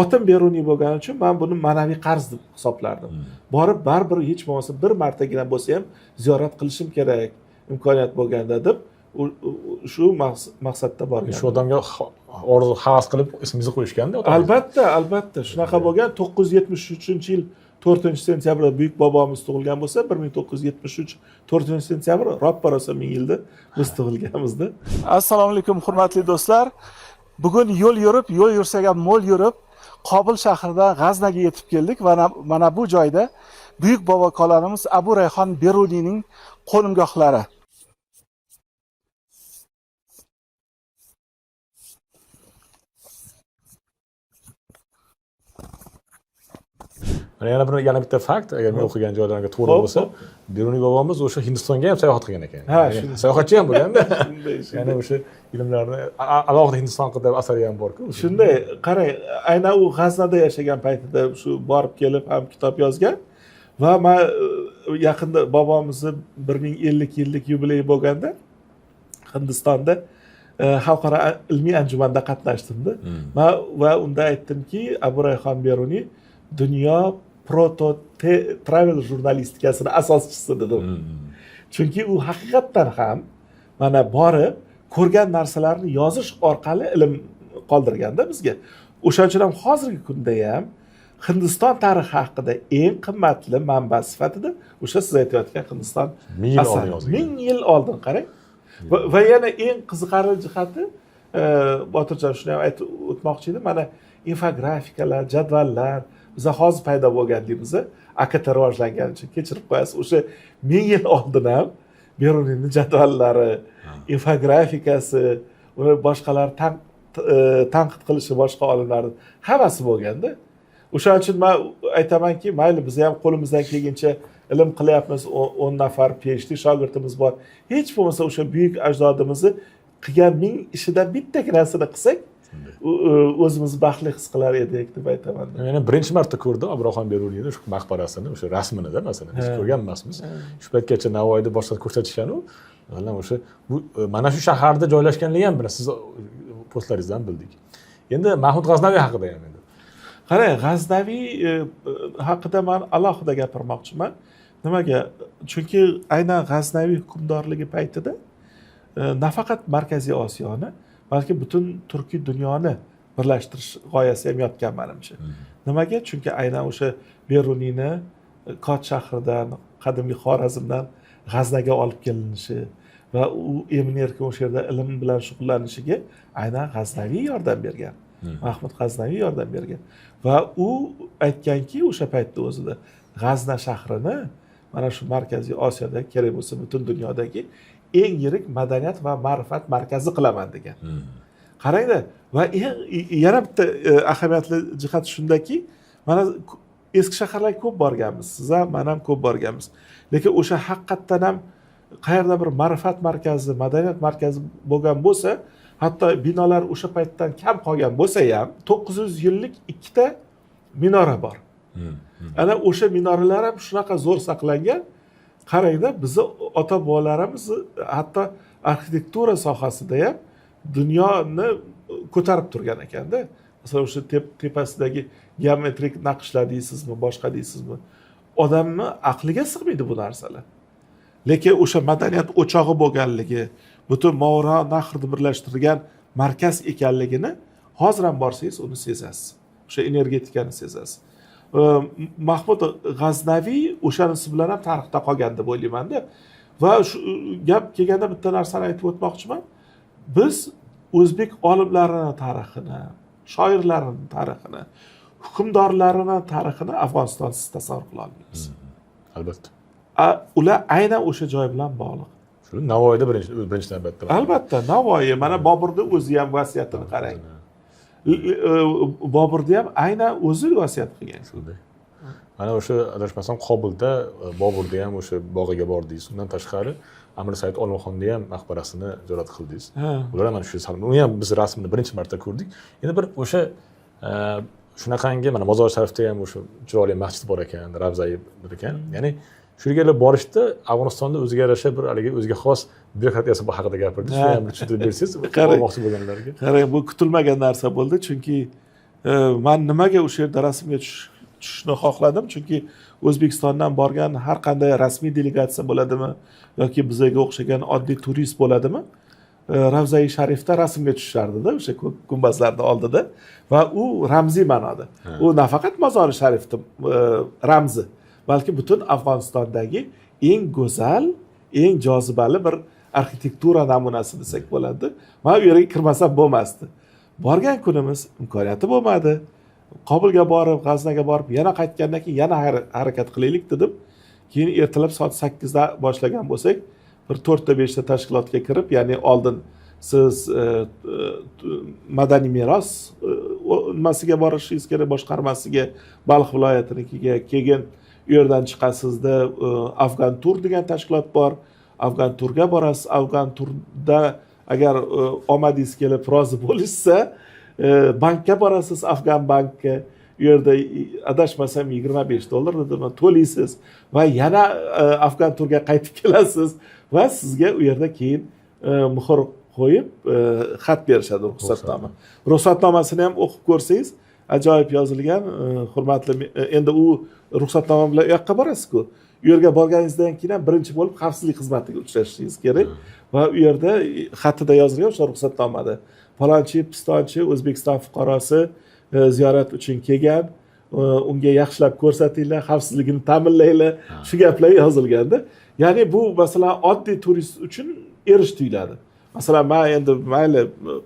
otim Beruniy bo'lgani uchun men buni ma'naviy qarz deb hisoblardim. Borib baribir hech bo'lmasa bir martagina bo'lsa ham ziyorat qilishim kerak, imkoniyat bo'lganda deb shu maqsadda borgan. Shu odamga orzu havas qilib ismingizni qo'yishganda? Albatta, shunaqa bo'lgan. 973-yil 4-sentyabrda buyuk bobomiz tug'ilgan bo'lsa, 1973 4-sentyabr roppa-rosa 1000 yilda biz tug'ilganmizda. Assalomu alaykum hurmatli do'stlar. Bugun yo'l yursak ham mo'l yurib, Qobil shahridan G'aznaga yetib keldik va mana bu joyda buyuk bobo kolonimiz Aburayxon Beruniyning qo'nimgohlari. Yana bitta fakt, agar men o'qigan joylarga to'g'ri bo'lsa, Beruniy bobomiz o'sha Hindistonga ham sayohat qilgan ekan. Sayohatchi ham bo'lganda. Ya'ni o'sha ilmlarni alohida Hindiston haqida asari ham bor-ku. Shunday, qarang, aynan u G'aznada yashagan paytida shu borib kelib ham kitob yozgan va men yaqinda bobomizni 1050 yillik yubileyi bo'lganda Hindistonda xalqaro ilmiy anjumanda qatnashdim-da. Va unda aytdimki, Aburayxon Beruniy dunyo travel jurnalistikasini asoschisi dedim. Chunki u haqiqatdan ham mana borib ko'rgan narsalarni yozish orqali ilm qoldirganda bizga. O'shaning uchun ham hozirgi kunda ham Hindiston tarixi haqida eng qimmatli manba sifatida o'sha siz aytayotgan Hindiston 1000 yil oldin yozilgan. 1000 yil oldin qarang. Va yana eng qiziqarli jihati, Botirjon shuni ham aytib o'tmoqchi edim, mana infografikalar, jadvallar, biza hozir paydo bo'lganligimiz AKT rivojlanganicha kechirib qo'yasiz. O'sha 1000 yil oldin ham Beruniyning jadvallari, infografikasi, uni boshqalar tanqid qilishi boshqa olimlarning hammasi bo'lganda. O'shaning uchun men aytamanki, mayli biz ham qo'limizdan kelguncha ilm qilyapmiz, 10 nafar PhD shogirdimiz bor. Hech bo'lmasa o'sha buyuk ajdodimizni qilgan 1000 ishidan bittaginasini qilsak, o'zimizni baxtli his qilar edik deb aytaman. Men birinchi marta ko'rdim Abroham Beruniyning shu maqbarasini, o'sha rasmini-da masalan, hech ko'rgan emasmiz. Shu paytgacha Navoiyda boshqa ko'rsatishgan u. Vallahi o'sha bu mana shu shaharda joylashganligi ham siz postlaringizdan bildik. Endi Mahmud G'aznaviy haqida ham endi. Qarang, G'aznaviy haqida men alohida gapirmoqchiman. Nimaga? Chunki aynan G'aznaviy hukmdorligi paytida nafaqat Markaziy Osiyoni, balki butun turkiy dunyoni birlashtirish g'oyasi ham yotgan menimcha. Nimaga? Chunki aynan o'sha Beruniyni Kot shahridan, qadimgi Xorazmdan G'aznaga olib kelinishi va u emin-erkin o'sha yerda ilm bilan shug'ullanishiga aynan G'aznaviy yordam bergan. Mahmud G'aznaviy yordam bergan. Va u aytganki, o'sha paytda o'zida G'azna shahrini mana shu Markaziy Osiyoda, kerak bo'lsa butun dunyodagi eng yirik madaniyat va ma'rifat markazi qilaman degan. Qarangda, va yana bitta ahamiyatli jihat shundaki, mana eski shaharlarga ko'p borganmiz, siz ham, men ham ko'p borganmiz. Lekin o'sha haqiqatdan ham qayerda bir ma'rifat markazi, madaniyat markazi bo'lgan bo'lsa, hatto binolar o'sha paytdan kam qolgan bo'lsa ham 900 yillik ikkita minora bor. Ana o'sha minoralar ham shunaqa zo'r saqlangan. Qarangda, bizni ota-bobolarimiz hatto arxitektura sohasida ham dunyoni ko'tarib turgan ekanda. Masalan, o'sha tepasidagi geometrik naqshlar deysizmi, boshqa deysizmi, odamni aqliga sig'maydi bu narsalar. Lekin o'sha madaniyat o'chog'i bo'lganligi, butun Mavro nahrni birlashtirgan markaz ekanligini hozir ham borsangiz uni sezasiz. O'sha energetikani sezasiz. Mahmud G'aznaviy o'shanisi bilan ham tarixda qolgan deb o'ylayman-da. Va shu gap kelganda bitta narsani aytib o'tmoqchiman. Biz o'zbek olimlarining tarixini, shoirlarining tarixini, hukmdorlarining tarixini Afg'onistonsiz tasavvur qila olmaymiz. Albatta. Ular aynan o'sha joy bilan bog'liq. Shu Navoiyda birinchi navbatda. Albatta, Navoiy, mana Boburning o'zi ham vasiyatini qarang. Boburni ham aynan o'zi vasiyat qilgan. Shunday. Mana o'sha adashmasam Qobulda Boburda ham o'sha bog'iga bordingiz. Undan tashqari Amir Said Olmaxonni ham maqbarasini ziyorat qildingiz. Ular ham mana shu uni ham biz rasmini birinchi marta ko'rdik. Endi bir o'sha shunaqangi mana Mozor Sharifda ham o'sha chiroyli masjid bor ekan, Ravzai bor ekan. Ya'ni shu yerga borishda Afg'onistonda o'ziga yarasha bir haligi o'ziga xos byurokratiyasi bor haqida gapirdingiz. Shuni ham tushuntirib bersangiz, bormoqchi bo'lganlarga. Qarang, bu kutilmagan narsa bo'ldi, chunki men nimaga o'sha yerda rasmga tushishni xohladim, chunki O'zbekistondan borgan har qanday rasmiy delegatsiya bo'ladimi yoki bizga o'xshagan oddiy turist bo'ladimi, Ravzai Sharifda rasmga tushishardi-da, o'sha gumbazlarning oldida, va u ramziy ma'noda. U nafaqat Mozori Sharifning ramzi, balki butun Afg'onistondagi eng go'zal, eng jozibali bir arxitektura namunasi desak bo'ladi. Men u yerga kirmasam bo'lmasdi. Borgan kunimiz imkoniyati bo'lmadi. Qobulga borib, G'aznaga borib, yana qaytgandan keyin yana harakat qilaylik dedim. Keyin ertalab soat 8 da boshlagan bo'lsak, bir 4 ta 5 ta tashkilotga kirib, ya'ni oldin siz madaniy meros nimasiga borishingiz kerak, boshqarmasiga, Baliq viloyatinikiga, keyin u yerdan chiqasizda Afg'on Tur degan tashkilot bor. Afg'on Turga borasiz. Afg'on Turda agar omadingiz kelib rozi bo'lishsa, bankka borasiz, Afg'on bankka. U yerda adashmasam $25 dedim, to'laysiz va yana Afg'on Turga qaytib kelasiz va sizga u yerda keyin muhr qo'yib xat berishadi, ruxsatnoma. Ruxsatnomasini ham o'qib ko'rsangiz, ajoyib yozilgan. Hurmatli, endi u ruxsatnoma bilan u yoqqa borasiz-ku. U yerga borganingizdan keyin ham birinchi bo'lib xavfsizlik xizmatiga uchrashishingiz kerak va u yerda xatida yozilgan o'sha ruxsatnomada falonchi, pistonchi O'zbekiston fuqarosi ziyorat uchun kelgan, unga yaxshilab ko'rsatinglar, xavfsizligini ta'minlanglar, shu gaplar yozilganda. Ya'ni bu masalan oddiy turist uchun erish tuyuladi. masalan man endi mayli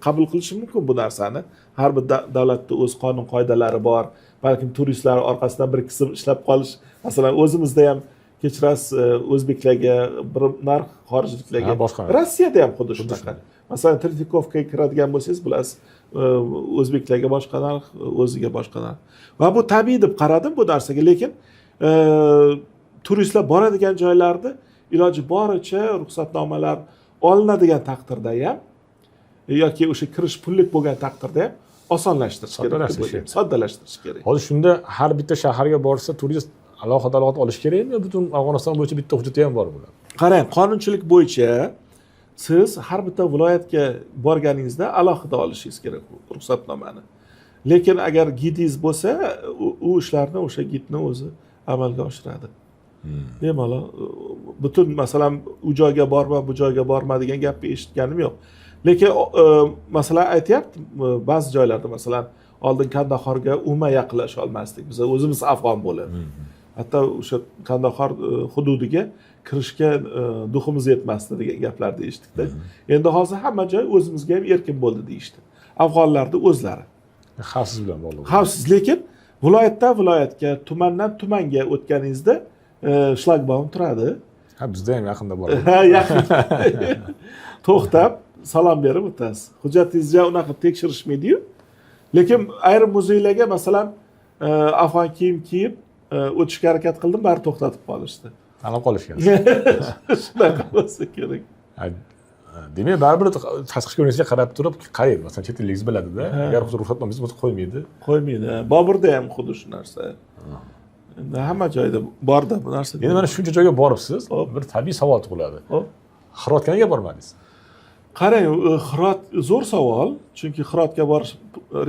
qabul qilishim mumkin bu narsani, har bir davlatda o'z qonun qoidalari bor, balkim turistlar orqasidan bir qism ishlab qolish, masalan o'zimizda ham kechirasiz, o'zbeklarga bir narx, xorijliklarga boshqa. Rossiyada ham xuddi shunaqa. Masalan Tretikovkaga kiradigan bo'lsangiz, bilasiz, o'zbeklarga boshqa narx, o'ziga boshqa narx. Va bu tabiiy deb qaradim bu narsaga, lekin turistlar boradigan joylarda iloji boricha ruxsatnomalar olinadigan taqdirda ham yoki o'sha kirish pullik bo'lgan taqdirda ham osonlashtirish kerak, soddalashtirish kerak. Hozir shunda har bitta shaharga borsa turist alohida olish kerakmi? Butun Afg'oniston bo'yicha bitta hujjati ham bor bular. Qarang, qonunchilik bo'yicha siz har bitta viloyatga borganingizda alohida olishingiz kerak ruxsatnomani. Lekin agar gidingiz bo'lsa, u ishlarni o'sha gidni o'zi amalga oshiradi. Bemalol butun masalan u joyga borma, bu joyga borma degan gapni eshitganim yo'q. Lekin masalan aytyapti, ba'zi joylarda masalan oldin Kandahorga umuman yaqinlasha olmasdik. Biz o'zimiz afg'on bo'lib. Hatto o'sha Kandahor hududiga kirishga duximiz yetmasdi degan gaplarni eshitdik-da. Endi hozir hamma joy o'zimizga ham erkin bo'ldi deyishdi. Afg'onlarning o'zlari. Xavfsiz bilan bog'liq. Xavfsiz, lekin viloyatdan viloyatga, tumandan tumanga o'tganingizda shlagbaum turadi. Ha, bizda ham yaqinda bor. Ha, yaqin. To'xtab, salom berib o'tasiz. Hujjatingizni unaqa tekshirishmaydi-yu. Lekin ayrim muzeylarga masalan afg'on kiyim kiyib o'tishga harakat qildim, bari to'xtatib qolishdi. Tanib qolishgan. Shunaqa bo'lsa kerak. Demak, baribir tashqi ko'rinishga qarab turib qaraydi. Masalan, chet tilligingiz biladi-da. Agar ruxsatnomangiz bo'lsa qo'ymaydi. Qo'ymaydi. Boburda ham xuddi shu narsa. Endi hamma joyda borda bu narsa. Endi mana shuncha joyga boribsiz, bir tabiiy savol tug'iladi. Hirotga nega bormadingiz? Qarang, Hirot zo'r savol, chunki Hirotga borish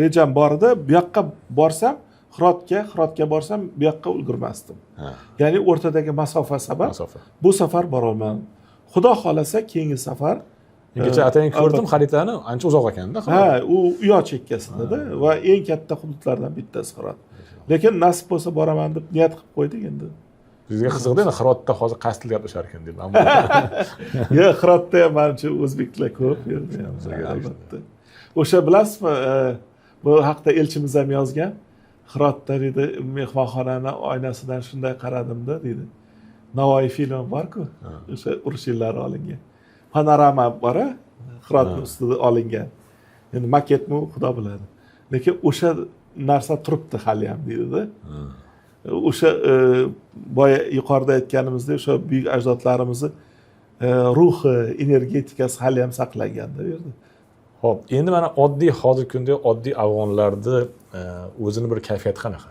rejam bor edi. Bu yoqqa borsam, Hirotga borsam, bu yoqqa ulgurmasdim. Ya'ni o'rtadagi masofa sabab bu safar bora olmadim. Xudo xolasa keyingi safar. Kecha atayin ko'rdim, xaritani ancha uzoq ekanda. Ha, u uyoq chekkasida va eng katta hududlardan bittasi Hirot. Lekin nasib bo'lsa boraman deb niyat qilib qo'ydik endi. Bizga qiziqdi, endi Hirotda hozir qaysi til gaplashar ekan deb. Yo'q, Hirotda ham menimcha o'zbeklar ko'p yerda ham, albatta. O'sha bilasizmi, bu haqda elchimiz ham yozgan. Hirotda dedi, mehmonxonani oynasidan shunday qaradimda dedi. Navoiy filmi bor-ku, o'sha urush yillari olingan. Panorama bor, Hirotning ustida olingan. Endi maketmi, xudo biladi. Lekin o'sha narsa turibdi hali ham deydi-da. O'sha boya yuqorida aytganimizdek, o'sha buyuk ajdodlarimizni ruhi, energetikasi hali ham saqlanganda bu yerda. Xo'p, endi mana oddiy hozirgi kunda oddiy afg'onlarni o'zini bir kayfiyati qanaqa?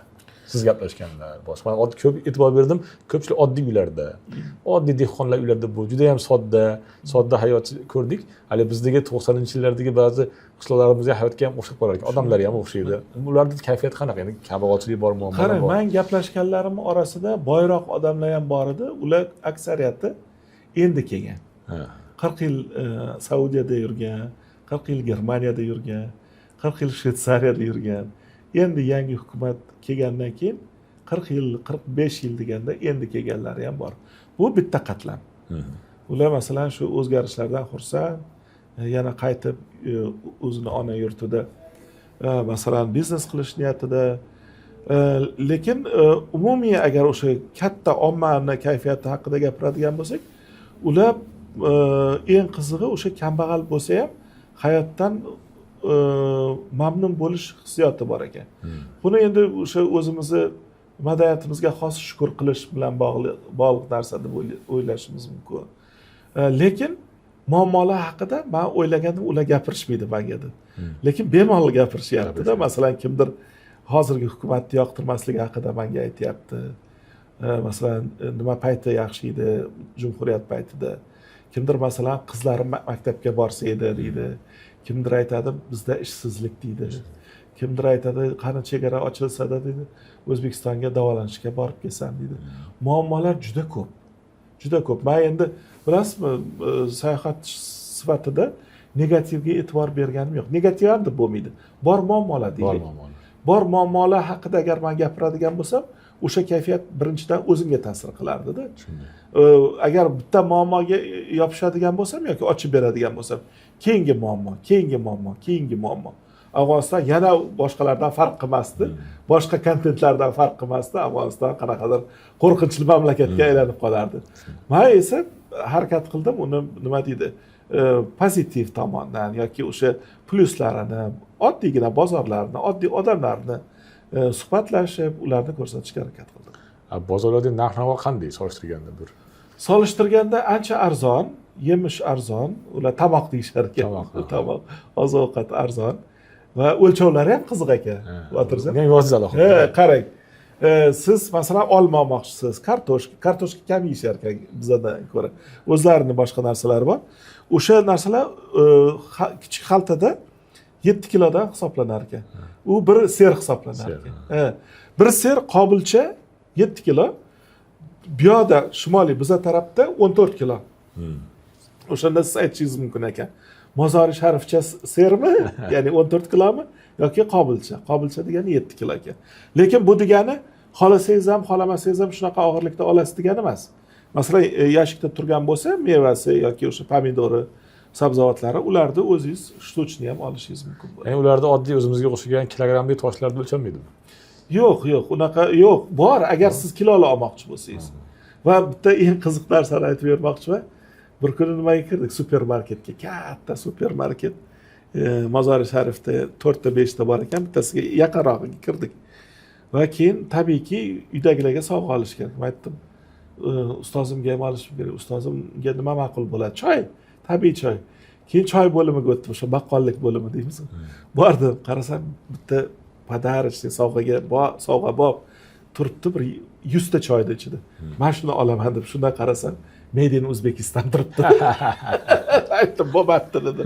Siz gaplashganlar, boshqa. Men oddiy ko'p e'tibor berdim. Ko'pchilik oddiy uylarda, oddiy dehqonlar uylarida bu juda ham sodda hayot ko'rdik. Hali bizdagi 90-yillardagi ba'zi qishloqlarimizga hayotga ham o'xshab qolar ekan, odamlar ham o'xshaydi. Ularning kayfiyati qanaqa? Endi kambag'alchilik bormi, muammolar Qarang, bormi? men gaplashganlarim orasida boyroq odamlar ham bor edi. Ular aksariyati endi kelgan. 40 yil Saudiyada yurgan, 40 yil Germaniyada yurgan, 40 yil Shvetsariyada yurgan. Endi yangi hukumat kelgandan keyin 40 yil, 45 yil deganda endi kelganlari ham bor. Bu bitta qatlam. Ular masalan shu o'zgarishlardan xursand, yana qaytib o'zini ona yurtida masalan biznes qilish niyatida. Lekin umumiy agar o'sha katta ommani kayfiyati haqida gapiradigan bo'lsak, ular eng qizig'i o'sha kambag'al bo'lsa ham hayotdan mamnun bo'lish hissiyoti bor ekan. Buni endi o'sha o'zimizni madaniyatimizga xos shukr qilish bilan bog'liq narsa deb o'ylashimiz mumkin. Lekin muammolar haqida men o'ylaganim ular gapirishmaydi menga deb. Lekin bemalol gapirishyapti-da. Masalan, kimdir hozirgi hukumatni yoqtirmasligi haqida menga aytyapti. Masalan, nima payti yaxshi edi jumhuriyat paytida. Kimdir masalan qizlarim maktabga borsa edi deydi. Kimdir aytadi bizda ishsizlik deydi. Kimdir aytadi qani chegara ochilsa-da deydi, O'zbekistonga davolanishga borib kelsam deydi. Muammolar juda ko'p. Juda ko'p. Men endi bilasizmi, sayohat sifatida negativga e'tibor berganim yo'q. Negativ deb bo'lmaydi. Bor muammolar deydi. Bor muammolar haqida agar men gapiradigan bo'lsam, o'sha kayfiyat birinchidan o'zimga ta'sir qilardida. Agar bitta muammoga yopishadigan bo'lsam yoki ochib beradigan bo'lsam, keyingi muammo. Afg'oniston yana boshqalardan farq qilmasdi, boshqa kontentlardan farq qilmasdi. Afg'oniston qanaqadir qo'rqinchli mamlakatga aylanib qolardi. Men esa harakat qildim uni nima deydi, pozitiv tomondan yoki o'sha plyuslarini, oddiygina bozorlarni, oddiy odamlarni suhbatlashib, ularni ko'rsatishga harakat qildim. Bozorlarda narx-navo qanday solishtirganda bir? Solishtirganda ancha arzon, yemish arzon, ular tomoq deyishar ekan. Tomoq, oziq-ovqat arzon va o'lchovlari ham qiziq ekan. O'tirsa. Men yozdi alohida. Qarang. Siz masalan olma olmoqchisiz, kartoshka kam yeyishar ekan bizdan ko'ra. O'zlarining boshqa narsalari bor. O'sha narsalar kichik xaltada 7 kilodan hisoblanar ekan. U bir ser hisoblanar ekan. Bir ser qobilcha 7 kilo. Bu yoqda shimoliy biza tarafda 14 kilo. O'shanda siz aytishingiz mumkin ekan. Mozori Sharifcha sermi? Ya'ni 14 kilomi yoki qobilcha? Qobilcha degani 7 kilo ekan. Lekin bu degani xolasangiz ham, xolamasangiz ham shunaqa og'irlikda olasiz degani emas. Masalan, yashikda turgan bo'lsa, mevasi yoki o'sha pomidori, sabzavotlari, ularni o'zingiz shtuchni ham olishingiz mumkin bo'ladi. Ya'ni ularda oddiy o'zimizga o'xshagan kilogrammli toshlarda o'lchanmaydimi? Yo'q, unaqa yo'q. Bor, agar siz kiloli olmoqchi bo'lsangiz. Va bitta eng qiziq narsani aytib bermoqchiman. Bir kuni nimaga kirdik? Supermarketga, katta supermarket. Mozori Sharifda 4 ta 5 ta bor ekan, bittasiga yaqinrog'iga kirdik. Va keyin tabiiyki uydagilarga sovg'a olish kerak. Men aytdim, ustozimga ham olishim kerak. Ustozimga nima ma'qul bo'ladi? Choy, tabiiy choy. Keyin choy bo'limiga o'tdim, o'sha baqqollik bo'limi deymiz. Bordim, qarasam bitta podarочный sovg'a bor turibdi, bir 100 ta choyni ichida. Men shuni olaman deb shundan qarasam, Made in Uzbekistan turibdi. Aytdim, bo'pti dedim.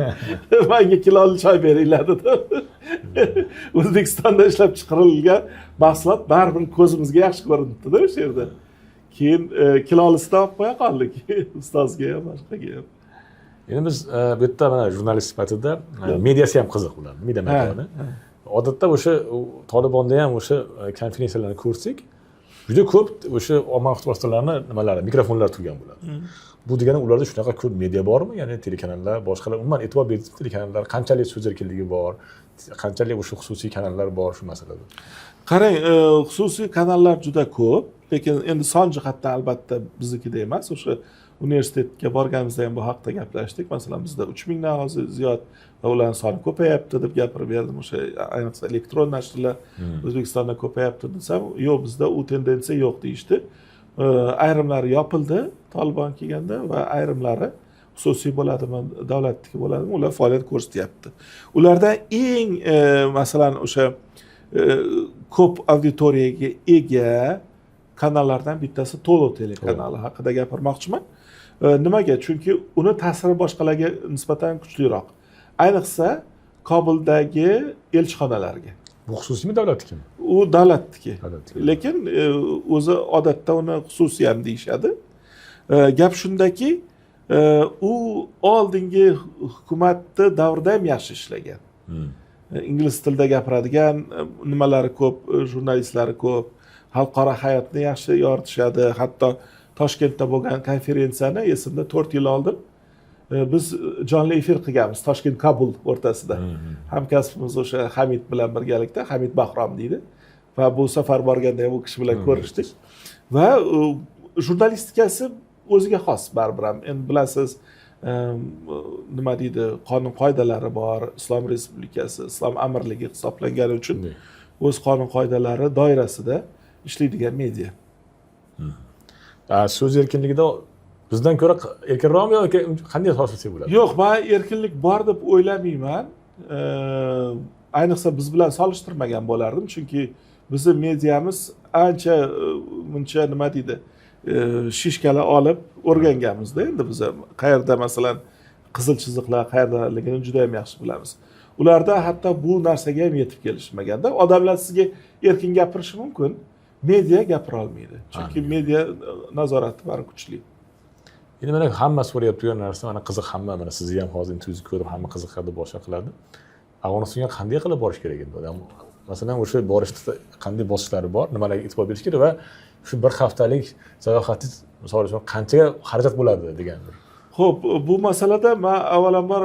Menga kiloli choy beringlar dedim. O'zbekistonda ishlab chiqarilgan mahsulot baribir ko'zimizga yaxshi ko'rinibdi-da o'sha yerda. Keyin kilolisini olib qo'ya qoldik. Ustozga ham, boshqaga ham. Endi biz bu yerda mana jurnalist sifatida mediasi ham qiziq ularni, media makoni. Odatda o'sha Tolibonda ham o'sha konferensiyalarni ko'rsak, juda ko'p o'sha ommaviy vositalarni nimalari, mikrofonlar turgan bo'ladi. Bu degani ularda shunaqa ko'p media bormi? Ya'ni telekanallar, boshqalar umuman e'tibor berib telekanallar qanchalik so'z erkinligi bor, qanchalik o'sha xususiy kanallar bor shu masalada. Qarang, xususiy kanallar juda ko'p, lekin endi son jihatdan albatta biznikida emas. O'sha universitetga borganimizda ham bu haqda gaplashdik. Masalan, bizda 3000 dan ziyod va ularning soni ko'payapti deb gapirib berdim. O'sha ayniqsa elektron nashrlar O'zbekistonda ko'payapti desam, yo'q, bizda u tendensiya yo'q deyishdi. Ayrimlari yopildi Tolibon kelganda va ayrimlari xususiy bo'ladimi, davlatniki bo'ladimi, ular faoliyat ko'rsatyapti. Ulardan eng masalan o'sha ko'p auditoriyaga ega kanallardan bittasi Tolo telekanali haqida gapirmoqchiman. Nimaga? Chunki uni ta'siri boshqalarga nisbatan kuchliroq. Ayniqsa Kobuldagi elchixonalarga. Bu xususiymi, davlatnikimi? U davlatniki. Lekin o'zi odatda uni xususiy ham deyishadi. Gap shundaki, u oldingi hukumatni davrida ham yaxshi ishlagan. Ingliz tilida gapiradigan nimalari ko'p, jurnalistlari ko'p, xalqaro hayotni yaxshi yoritishadi. Hatto Toshkentda bo'lgan konferensiyani esimda 4 yil oldin biz jonli efir qilganmiz Toshkent Kabul o'rtasida. Hamkasbimiz o'sha Hamid bilan birgalikda, Hamid Bahrom deydi. Va bu safar borganda ham u kishi bilan ko'rishdik. Va jurnalistikasi o'ziga xos baribir ham. Endi bilasiz, nima deydi, qonun qoidalari bor, Islom Respublikasi, Islom amirligi hisoblangani uchun o'z qonun qoidalari doirasida ishlaydigan media. So'z erkinligida bizdan ko'ra erkinroqmi yoki qanday topshirsak bo'ladi? Yo'q, men erkinlik bor deb o'ylamayman. Ayniqsa biz bilan solishtirmagan bo'lardim, chunki bizning mediamiz ancha muncha nima deydi, shishkalar olib o'rganganmizda. Endi biz qayerda masalan qizil chiziqlar qayerdaligini juda ham yaxshi bilamiz. Ularda hatto bu narsaga ham yetib kelishmaganda, odamlar sizga erkin gapirishi mumkin, media gapira olmaydi. Chunki media nazorati bari kuchli. Endi mana hamma so'rayapti turgan narsa, mana qiziq, hamma mana sizni ham hozir intervyuzni ko'rib hamma qiziqadi, boshqa qiladi. Afg'onistonga qanday qilib borish kerak endi odam? masalan o'sha borishda qanday bosqichlari bor, nimalarga e'tibor berish kerak va shu bir haftalik sayohatingiz misol uchun qanchaga xarajat bo'ladi degan bir. Xo'p, bu masalada men avvalambor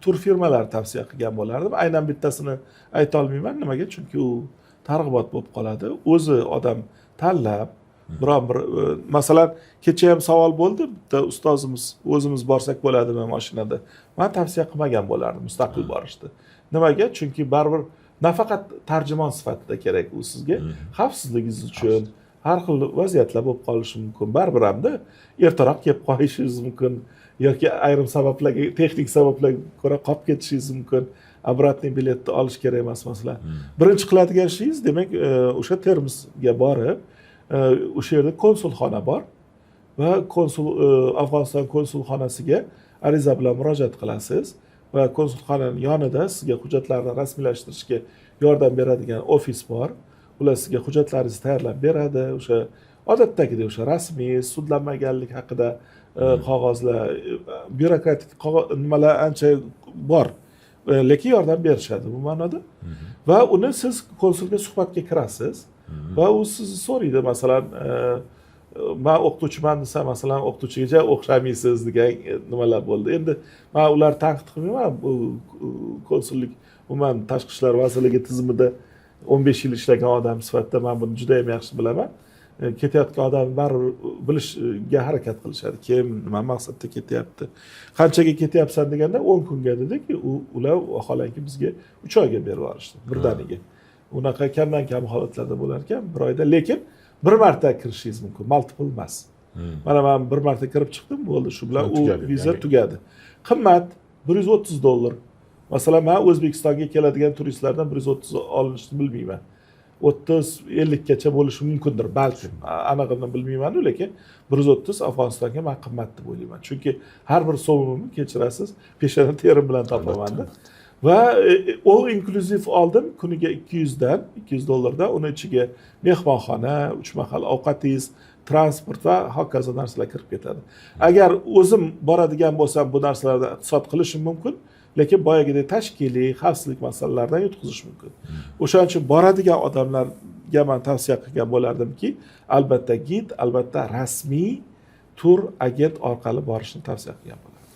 tur firmalari tavsiya qilgan bo'lardim. Aynan bittasini ayta olmayman. Nimaga? Chunki u targ'ibot bo'lib qoladi. O'zi odam tanlab biron bir masalan kecha ham savol bo'ldi, bitta ustozimiz o'zimiz borsak bo'ladimi mashinada. Men tavsiya qilmagan bo'lardim mustaqil borishni. Nimaga? Chunki baribir nafaqat tarjimon sifatida kerak u sizga, xavfsizligingiz uchun har xil vaziyatlar bo'lib qolishi mumkin. Baribir hamda ertaroq kelib qolishingiz mumkin yoki ayrim sabablarga, texnik sabablarga ko'ra qolib ketishingiz mumkin. Обратный biletni olish kerak emas masalan. Birinchi qiladigan ishingiz demak o'sha Termizga borib, o'sha yerda konsulxona bor va Afg'oniston konsulxonasiga ariza bilan murojaat qilasiz va konsulxonaning yonida sizga hujjatlarni rasmiylashtirishga yordam beradigan ofis bor. Ular sizga hujjatlaringizni tayyorlab beradi. O'sha odatdagidek o'sha rasmiy sudlanmaganlik haqida qog'ozlar, byurokratik nimalar ancha bor. Lekin yordam berishadi bu ma'noda. Va uni siz konsulga suhbatga kirasiz va u sizni so'raydi masalan men o'qituvchiman desa masalan o'qituvchiga o'xshamaysiz degan nimalar bo'ldi. Endi men ular tanqid qilmayman. Bu konsullik umuman tashqi ishlar vazirligi tizimida 15 yil ishlagan odam sifatida men buni juda ham yaxshi bilaman. Ketayotgan odam baribir bilishga harakat qilishadi. Kim nima maqsadda ketyapti, qanchaga ketyapsan deganda 10 kunga dedik, ular vaholanki bizga 3 oyga berib yuborishdi birdaniga. Unaqa kamdan kam holatlarda bo'lar ekan, bir oyda, lekin bir marta kirishingiz mumkin, multiple emas. Mana men bir marta kirib chiqdim, bo'ldi, shu bilan u viza tugadi. Qimmat $130. Masalan, men O'zbekistonga keladigan turistlardan 130 olinishni bilmayman. 30-50 gacha bo'lishi mumkindir, balki. Anig'ini bilmayman, lekin 130 Afg'onistonga men qimmat deb o'ylayman. Chunki har bir so'mimni kechirasiz, peshona terim bilan topaman-da. Va all inclusive oldim, kuniga $200 uni ichiga mehmonxona, 3 mahal ovqatingiz, transport va hokazo narsalar kirib ketadi. Agar o'zim boradigan bo'lsam, bu narsalarda iqtisod qilishim mumkin. Lekin boyagidek tashkiliy, xavfsizlik masalalaridan yutqizish mumkin. O'shaning uchun boradigan odamlarga men tavsiya qilgan bo'lardimki, albatta gid, albatta rasmiy tur agent orqali borishni tavsiya qilgan bo'lardim.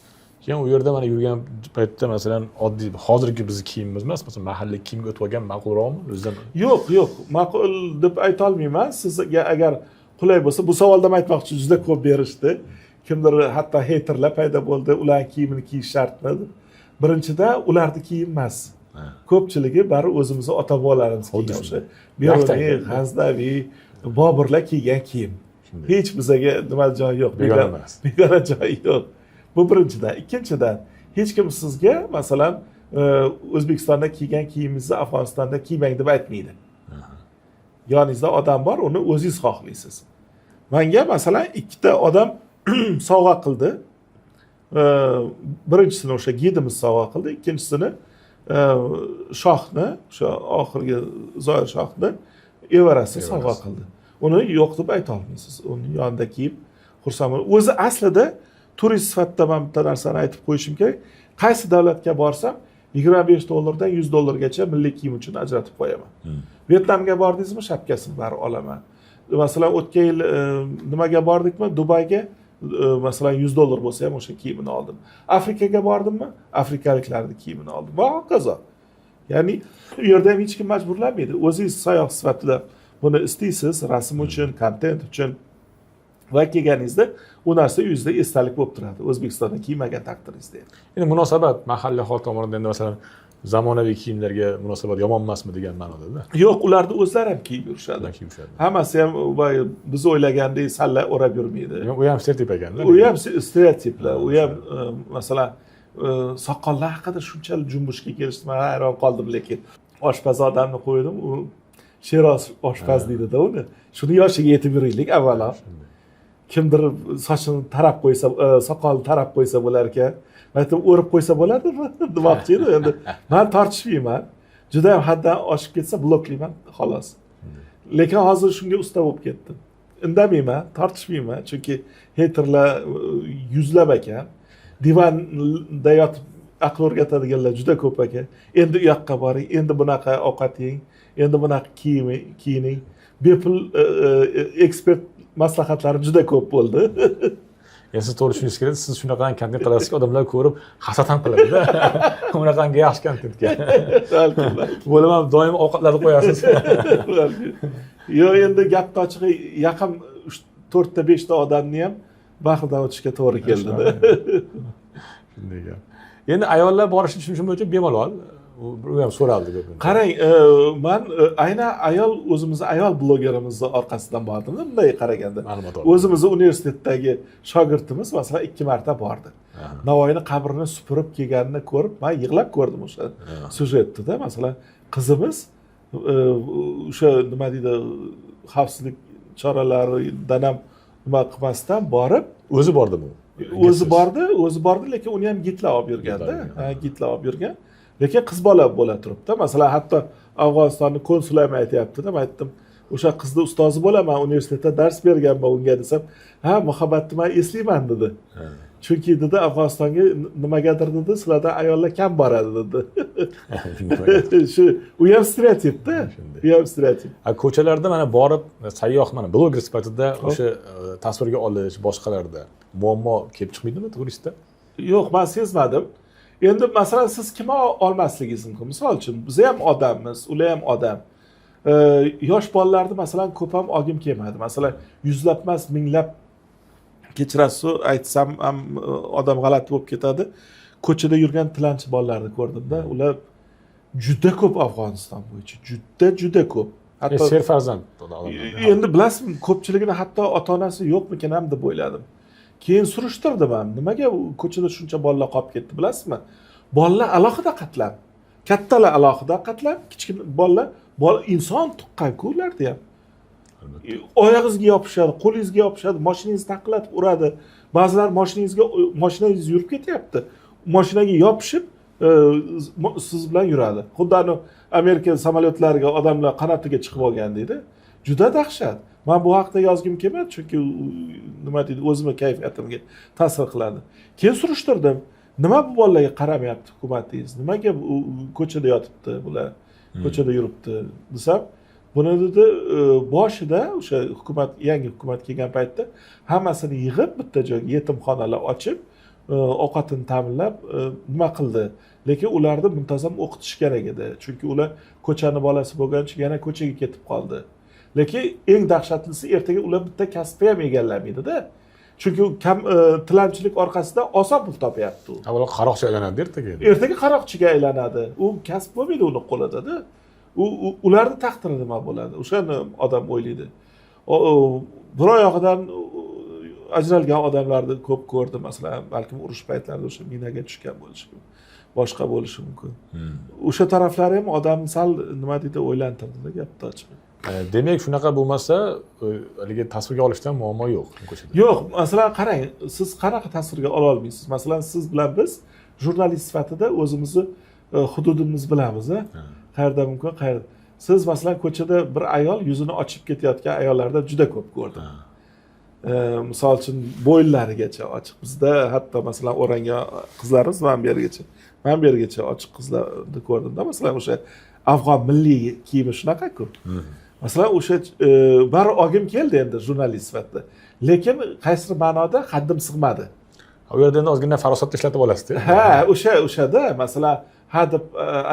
Keyin u yerda mana yurgan paytda masalan oddiy hozirgi bizning kiyimimiz emas, masalan mahalliy kiyimga o'tib olgan ma'qulroqmi o'zidan? Yo'q, ma'qul deb ayta olmayman. Sizga agar qulay bo'lsa, bu savolda ham aytmoqchi, juda ko'p berishdi. Kimdir hatto haterlar paydo bo'ldi, ularning kiyimini kiyish shartmi? Birinchida ularni kiyim emas. Ko'pchiligi bari o'zimizning ota-bobolarimiz kiygan o'sha Beruniy, G'aznaviy, Boburlar kiygan kiyim. Hech bizga nima joyi yo'q, begona joyi yo'q. Bu birinchidan. Ikkinchidan, hech kim sizga masalan O'zbekistonda kiygan kiyimingizni Afg'onistonda kiymang deb aytmaydi. Yoningizda odam bor, uni o'zingiz xohlaysiz. Menga masalan ikkita odam sovg'a qildi. Birinchisini o'sha gidimiz sovg'a qildi, ikkinchisini shohni, o'sha oxirgi Zoir shohni evarasi sovg'a qildi. Uni yo'q deb ayta olmaysiz. Uni yonida kiyib xursandman. O'zi aslida turist sifatida men bitta narsani aytib qo'yishim kerak. Qaysi davlatga borsam $25 dan $100 milliy kiyim uchun ajratib qo'yaman. Vyetnamga bordingizmi, shapkasini bari olaman. Masalan, o'tgan yil nimaga bordikmi? Dubayga masalan $100 bo'lsa ham o'sha kiyimini oldim. Afrikaga bordimmi? Afrikaliklarning kiyimini oldim. Va hokazo. Ya'ni u yerda ham hech kim majburlanmaydi. O'zingiz sayoq sifatida buni istaysiz, rasm uchun, kontent uchun va kelganingizda u narsa yuzda esdalik bo'lib turadi. O'zbekistonda kiymagan taqdiringizda. Endi munosabat mahalliy aholi tomonidan endi masalan zamonaviy kiyimlarga munosabat yomon emasmi degan ma'noda. Yo'q, ularni o'zlari ham kiyib yurishadi. Hammasi ham biz o'ylagandek salla o'rab yurmaydi. U ham stereotip ekan-da. U ham stereotiplar. U ham masalan soqollar haqida shunchalik jumbushga kelishdi, men hayron qoldim, lekin oshpaz odamni qo'ydim, u Sheroz oshpaz deydi-da uni. Shuni yoshiga yetib yuraylik avvalo. Kimdir sochini tarab qo'ysa, soqolni tarab qo'ysa bo'lar ekan. Aytib o'rib qo'ysa bo'ladimi? Demoqchi edi. Endi men tortishmayman. Juda ham haddan oshib ketsa bloklayman, xolos. Lekin hozir shunga usta bo'lib ketdim. Indamayman, tortishmayman, chunki haterlar yuzlab ekan. Divanda yotib aql o'rgatadiganlar juda ko'p aka. Endi u yoqqa boring, endi bunaqa ovqat yeng, endi bunaqa kiyining. Bepul ekspert maslahatlari juda ko'p bo'ldi. Endi siz to'g'ri tushunishingiz kerak, siz shunaqa kontent qilasizki, odamlar ko'rib hasad ham qiladi-da. Bunaqangi yaxshi kontentga. Bo'laman doim ovqatlarni qo'yasiz. Yo, endi gapni ochig'i yaqin 4 ta 5 ta odamni ham bahsdan o'tishga to'g'ri keldi-da. Shunday gap. Endi ayollar borishni tushunishim bo'yicha bemalol. U ham so'raldi ko'pincha. Qarang, men aynan o'zimizni ayol blogerimizni orqasidan bordim. Bunday qaraganda. O'zimizni universitetdagi shogirdimiz masalan 2 marta bordi. Navoiyni qabrini supurib kelganini ko'rib, men yig'lab ko'rdim o'sha syujetda. Masalan, qizimiz o'sha nima deydi, xavfsizlik choralaridan ham nima qilmasdan borib, o'zi bordimi? O'zi bordi, lekin uni ham gitlab olib yurganda. Gitlab olib yurgan. Lekin qiz bola bo'la turibdi. Masalan, hatto Afg'onistonning konsuli ham aytayapti-da, men aytdim, o'sha qizni ustozi bo'laman, universitetda dars berganman unga desam, ha, muhabbatni men eslayman dedi. Chunki dedi, Afg'onistonga nimagadir dedi, sizlarda ayollar kam boradi dedi. Shu u ham stereotipda. U ham stereotip. Ko'chalarda mana borib, sayyoh mana bloger sifatida o'sha tasvirga olish boshqalarda muammo kelib chiqmaydimi turistda? Yo'q, men sezmadim. Endi masalan siz kimni olmasligingiz mumkin. Misol uchun biz ham odammiz, ular ham odam. Yosh bolalarni masalan ko'p ham olgim kelmadi. Masalan, yuzlab emas, minglab kechirasiz, aytsam ham odam g'alati bo'lib ketadi. Ko'chada yurgan tilanchi bolalarni ko'rdim-da. Ular juda ko'p Afg'oniston bo'yicha, juda ko'p. Hatto serfarzand endi bilasizmi, ko'pchiligini hatto ota-onasi yo'qmikan ham deb o'yladim. Keyin surishtirdim ham, nimaga ko'chada shuncha bolalar qolib ketdi, bilasizmi? Bolalar alohida qatlam. Kattalar alohida qatlam, kichkina bolalar, inson tuqqan-ku ularda ham. Oyog'ingizga yopishadi, qo'lingizga yopishadi, mashinangizni taqillatib uradi. Ba'zilar mashinangiz yurib ketyapti. Mashinaga yopishib siz bilan yuradi. Xuddi Amerika samolyotlariga odamlar qanotiga chiqib olgan deydi. Juda dahshat. Men bu haqda yozgim kelmadi, chunki nima deydi, o'zimning kayfiyatimga ta'sir qiladi. Keyin surishtirdim. Nima bu bolalarga qaramayapti hukumatingiz? Nimaga ko'chada yotibdi bular? Ko'chada yuribdi desam, buni dedi boshida o'sha yangi hukumat kelgan paytda hammasini yig'ib bitta joyga yetimxonalar ochib, ovqatini ta'minlab nima qildi. Lekin ularni muntazam o'qitish kerak edi. Chunki ular ko'chani bolasi bo'lgancha yana ko'chaga ketib qoldi. Lekin eng dahshatlisi ertaga ular bitta kasbni ham egallamaydi-da. Chunki tilanchilik orqasidan oson pul topyapti u. Avvalo qaroqchi aylanadi ertaga. Ertaga qaroqchiga aylanadi. U kasb bo'lmaydi uni qo'lida-da. Ularning taqdiri nima bo'ladi? O'shani odam o'ylaydi. Bir oyog'idan ajralgan odamlarni ko'p ko'rdim, masalan, balkim urush paytlarida o'sha minaga tushgan bo'lishi mumkin. Boshqa bo'lishi mumkin. O'sha taraflari ham odamni sal nima deydi, o'ylantirdi-da gapni ochib. Demak, shunaqa bo'lmasa, haligi tasvirga olishdan muammo yo'q ko'chada. Yo'q, masalan, qarang, siz qanaqa tasvirga ola olmaysiz? Masalan, siz bilan biz jurnalist sifatida o'zimizni hududimizni bilamiz, qayerda mumkin, qayerda. Siz masalan ko'chada bir ayol yuzini ochib ketayotgan ayollarda juda ko'p ko'rdim. Misol uchun bo'ynlarigacha ochiq. Bizda hatto masalan o'rangan qizlarimiz men bergacha ochiq qizlarni ko'rdim-da. Masalan, o'sha afg'on milliy kiyimi shunaqa-ku. Masalan, o'sha bari olgim keldi endi jurnalist sifatida. Lekin qaysi ma'noda haddim sig'madi. U yerda endi ozgina farosatni ishlatib olasiz-da. Ha, o'shada masalan, hadeb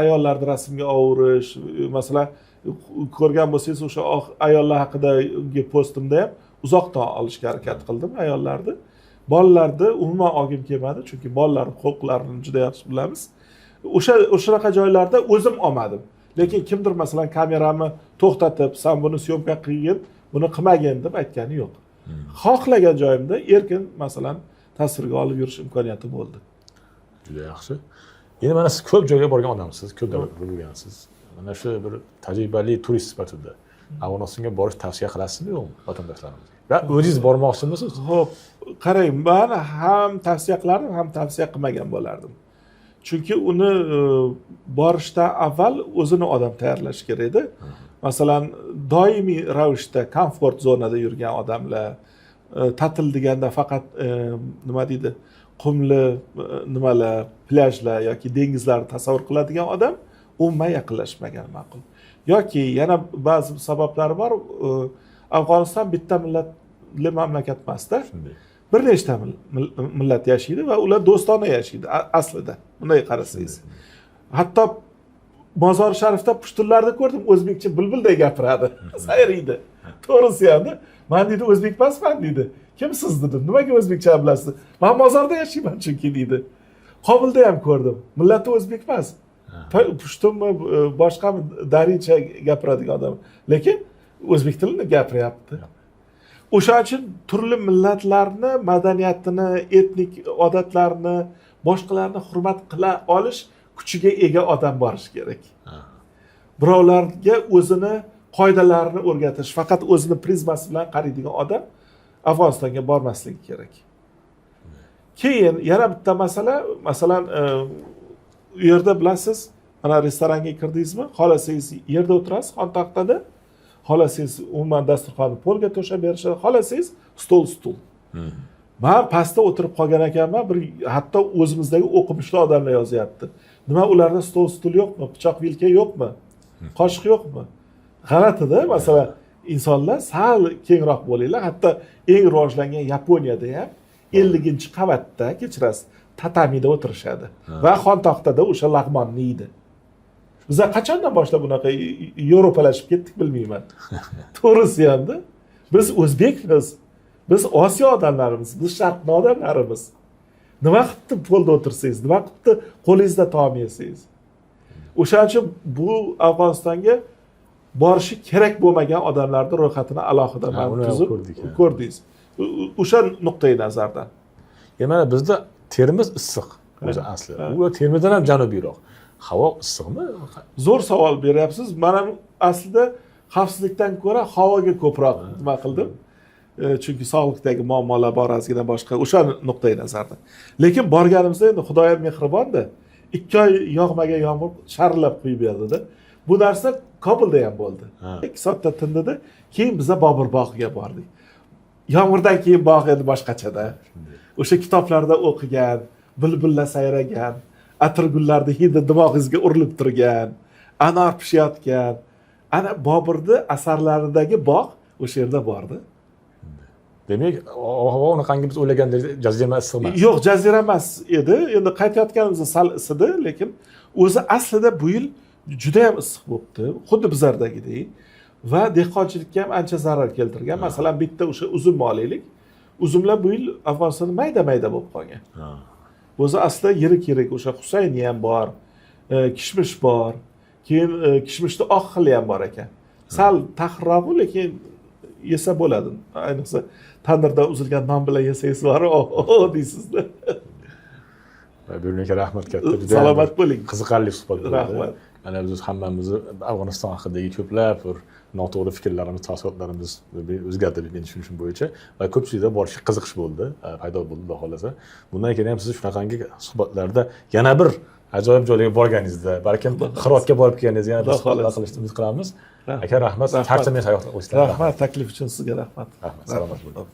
ayollarni rasmga ovurish, masalan, ko'rgan bo'lsangiz o'sha ayollar haqidagi postimda ham uzoqdan olishga harakat qildim ayollarni. Bolalarni umuman olgim kelmadi, chunki bolalar huquqlarini juda yaxshi bilamiz. O'shaqa joylarda o'zim olmadim. Lekin kimdir masalan kameramni to'xtatib, "Sen buni syomka qilgin, buni qilmagin" deb aytgani yo'q. Xohlagan joyimda erkin masalan tasvirga olib yurish imkoniyati bo'ldi. Juda yaxshi. Endi mana siz ko'p joyga borgan odamsiz, ko'p davlat bo'lgansiz. Mana shu bir tajribali turist sifatida Afg'onistonga borish tavsiya qilasizmi yo'qmi vatandoshlarimizga? Va o'zingiz bormoqchimisiz? Xo'p, qarang, men ham tavsiya qilardim, ham tavsiya qilmagan bo'lardim. Chunki uni borishdan avval o'zini odam tayyorlash kerak edi. Masalan, doimiy ravishda komfort zonada yurgan odamlar, ta'til deganda faqat nima deydi, qumli nimalar, plyajlar yoki dengizlarni tasavvur qiladigan odam umuman yaqinlashmagan ma'qul. Yoki yana ba'zi sabablari bor. Afg'oniston bitta millatli mamlakat emasda. Bir nechta millat yashaydi va ular do'stona yashaydi aslida. Bunday qarasangiz. Hatto Mozor Sharifda pushtunlarni ko'rdim, o'zbekcha bulbulday gapiradi, sayriydi. To'g'risi hamda, "Men dedi o'zbek emasman" dedi. "Kimsiz?" dedim. "Nimaga o'zbekcha bilasiz?" "Men Mozorda yashayman chunki" dedi. Qobilda ham ko'rdim. Millati o'zbek emas. Pushtunmi, boshqami daricha gapiradigan odam. Lekin o'zbek tilini gapiryapti. O'shaning uchun turli millatlarni, madaniyatini, etnik odatlarini, boshqalarni hurmat qila olish kuchiga ega odam bo'lish kerak. Birovlarga o'zini qoidalarini o'rgatish, faqat o'zini prizmasi bilan qaraydigan odam Afg'onistonga bormasligi kerak. Keyin yana bitta masala, masalan, u yerda bilasiz, mana restoranga kirdingizmi, xolasangiz yerda o'tirasiz, xontaxtada, xolasangiz umuman dasturxonni polga to'shab berishadi, xolasangiz stol. Men pastda o'tirib qolgan ekanman, bir hatto o'zimizdagi o'qimishli odamlar yozyapti. Nima ularda stol yo'qmi, pichoq vilka yo'qmi, qoshiq yo'qmi? G'alati-da, masalan, insonlar sal kengroq bo'linglar, hatto eng rivojlangan Yaponiyada ham 50-qavatda, kechirasiz, tatamida o'tirishadi va xontaxtada o'sha lag'monni yeydi. Biz qachondan boshlab bunaqa yevropalashib ketdik bilmayman. To'g'risi hamda biz o'zbekmiz. Biz Osiyo odamlarimiz, biz sharqning odamlarimiz. Nima qilibdi polda o'tirsangiz, nima qilibdi qo'lingizda taom yesangiz. O'shaning uchun bu Afg'onistonga borishi kerak bo'lmagan odamlarning ro'yxatini alohida tuzib ko'rdingiz. O'sha nuqtai nazardan. Mana bizda Termiz issiq o'zi asli. U Termizdan ham janubiyroq. Havo issiqmi? Zo'r savol beryapsiz. Men ham aslida xavfsizlikdan ko'ra havoga ko'proq nima qildim. Chunki sog'liqdagi muammolar bor, ozgina boshqa o'sha nuqtai nazardan. Lekin borganimizda endi Xudoyim mehribonda, 2 oy yog'magan yomg'ir sharillab quyib berdi-da. Bu narsa Kobulda ham bo'ldi. 2 soatda tindidi. Keyin biz Bobur bog'iga bordik. Yomg'irdan keyin bog' endi boshqacha-da. O'sha kitoblarda o'qigan, bulbullar sayragan, atirgullarning hidi dimog'ingizga urilib turgan, anor pishayotgan, ana Boburning asarlaridagi bog' o'sha yerda bordi. Demak, havo unaqangi biz o'ylagandek jazirama issiq emas. Yo'q, jazirama emas edi. Endi qaytayotganimizda sal isidi, lekin o'zi aslida bu yil juda ham issiq bo'libdi, xuddi bizlardagidek va dehqonchilikka ham ancha zarar keltirgan. Masalan, bitta o'sha uzumni olaylik. Uzumlar bu yil Afg'onistonda mayda-mayda bo'lib qolgan. O'zi aslida yirik o'sha Husayni ham bor, kishmish bor. Keyin kishmishning oq xili ham bor ekan. Sal taxirroq, lekin yesa bo'ladi. Ayniqsa tandirda uzilgan non bilan yesangiz bor, deysizda. Bugunga rahmat katta. Salomat bo'ling. Qiziqarli suhbat bo'ldi. Rahmat. Mana biz hammamizni Afg'oniston haqidagi ko'plab bir noto'g'ri fikrlarimiz, taassurotlarimiz o'zgardi meni tushunishim bo'yicha va ko'pchilikda borishga qiziqish bo'ldi, paydo bo'ldi, xudo xolasa. Bundan keyin ham siz shunaqangi suhbatlarda yana bir ajoyib joylarga borganingizda, balkim Hirotga borib kelganingizda yana bir suhbatlar qilishni umid qilamiz. Aka, rahmat. Tartibli sayohat qilishlar. Rahmat, taklif uchun sizga rahmat. Rahmat, salomat bo'ling.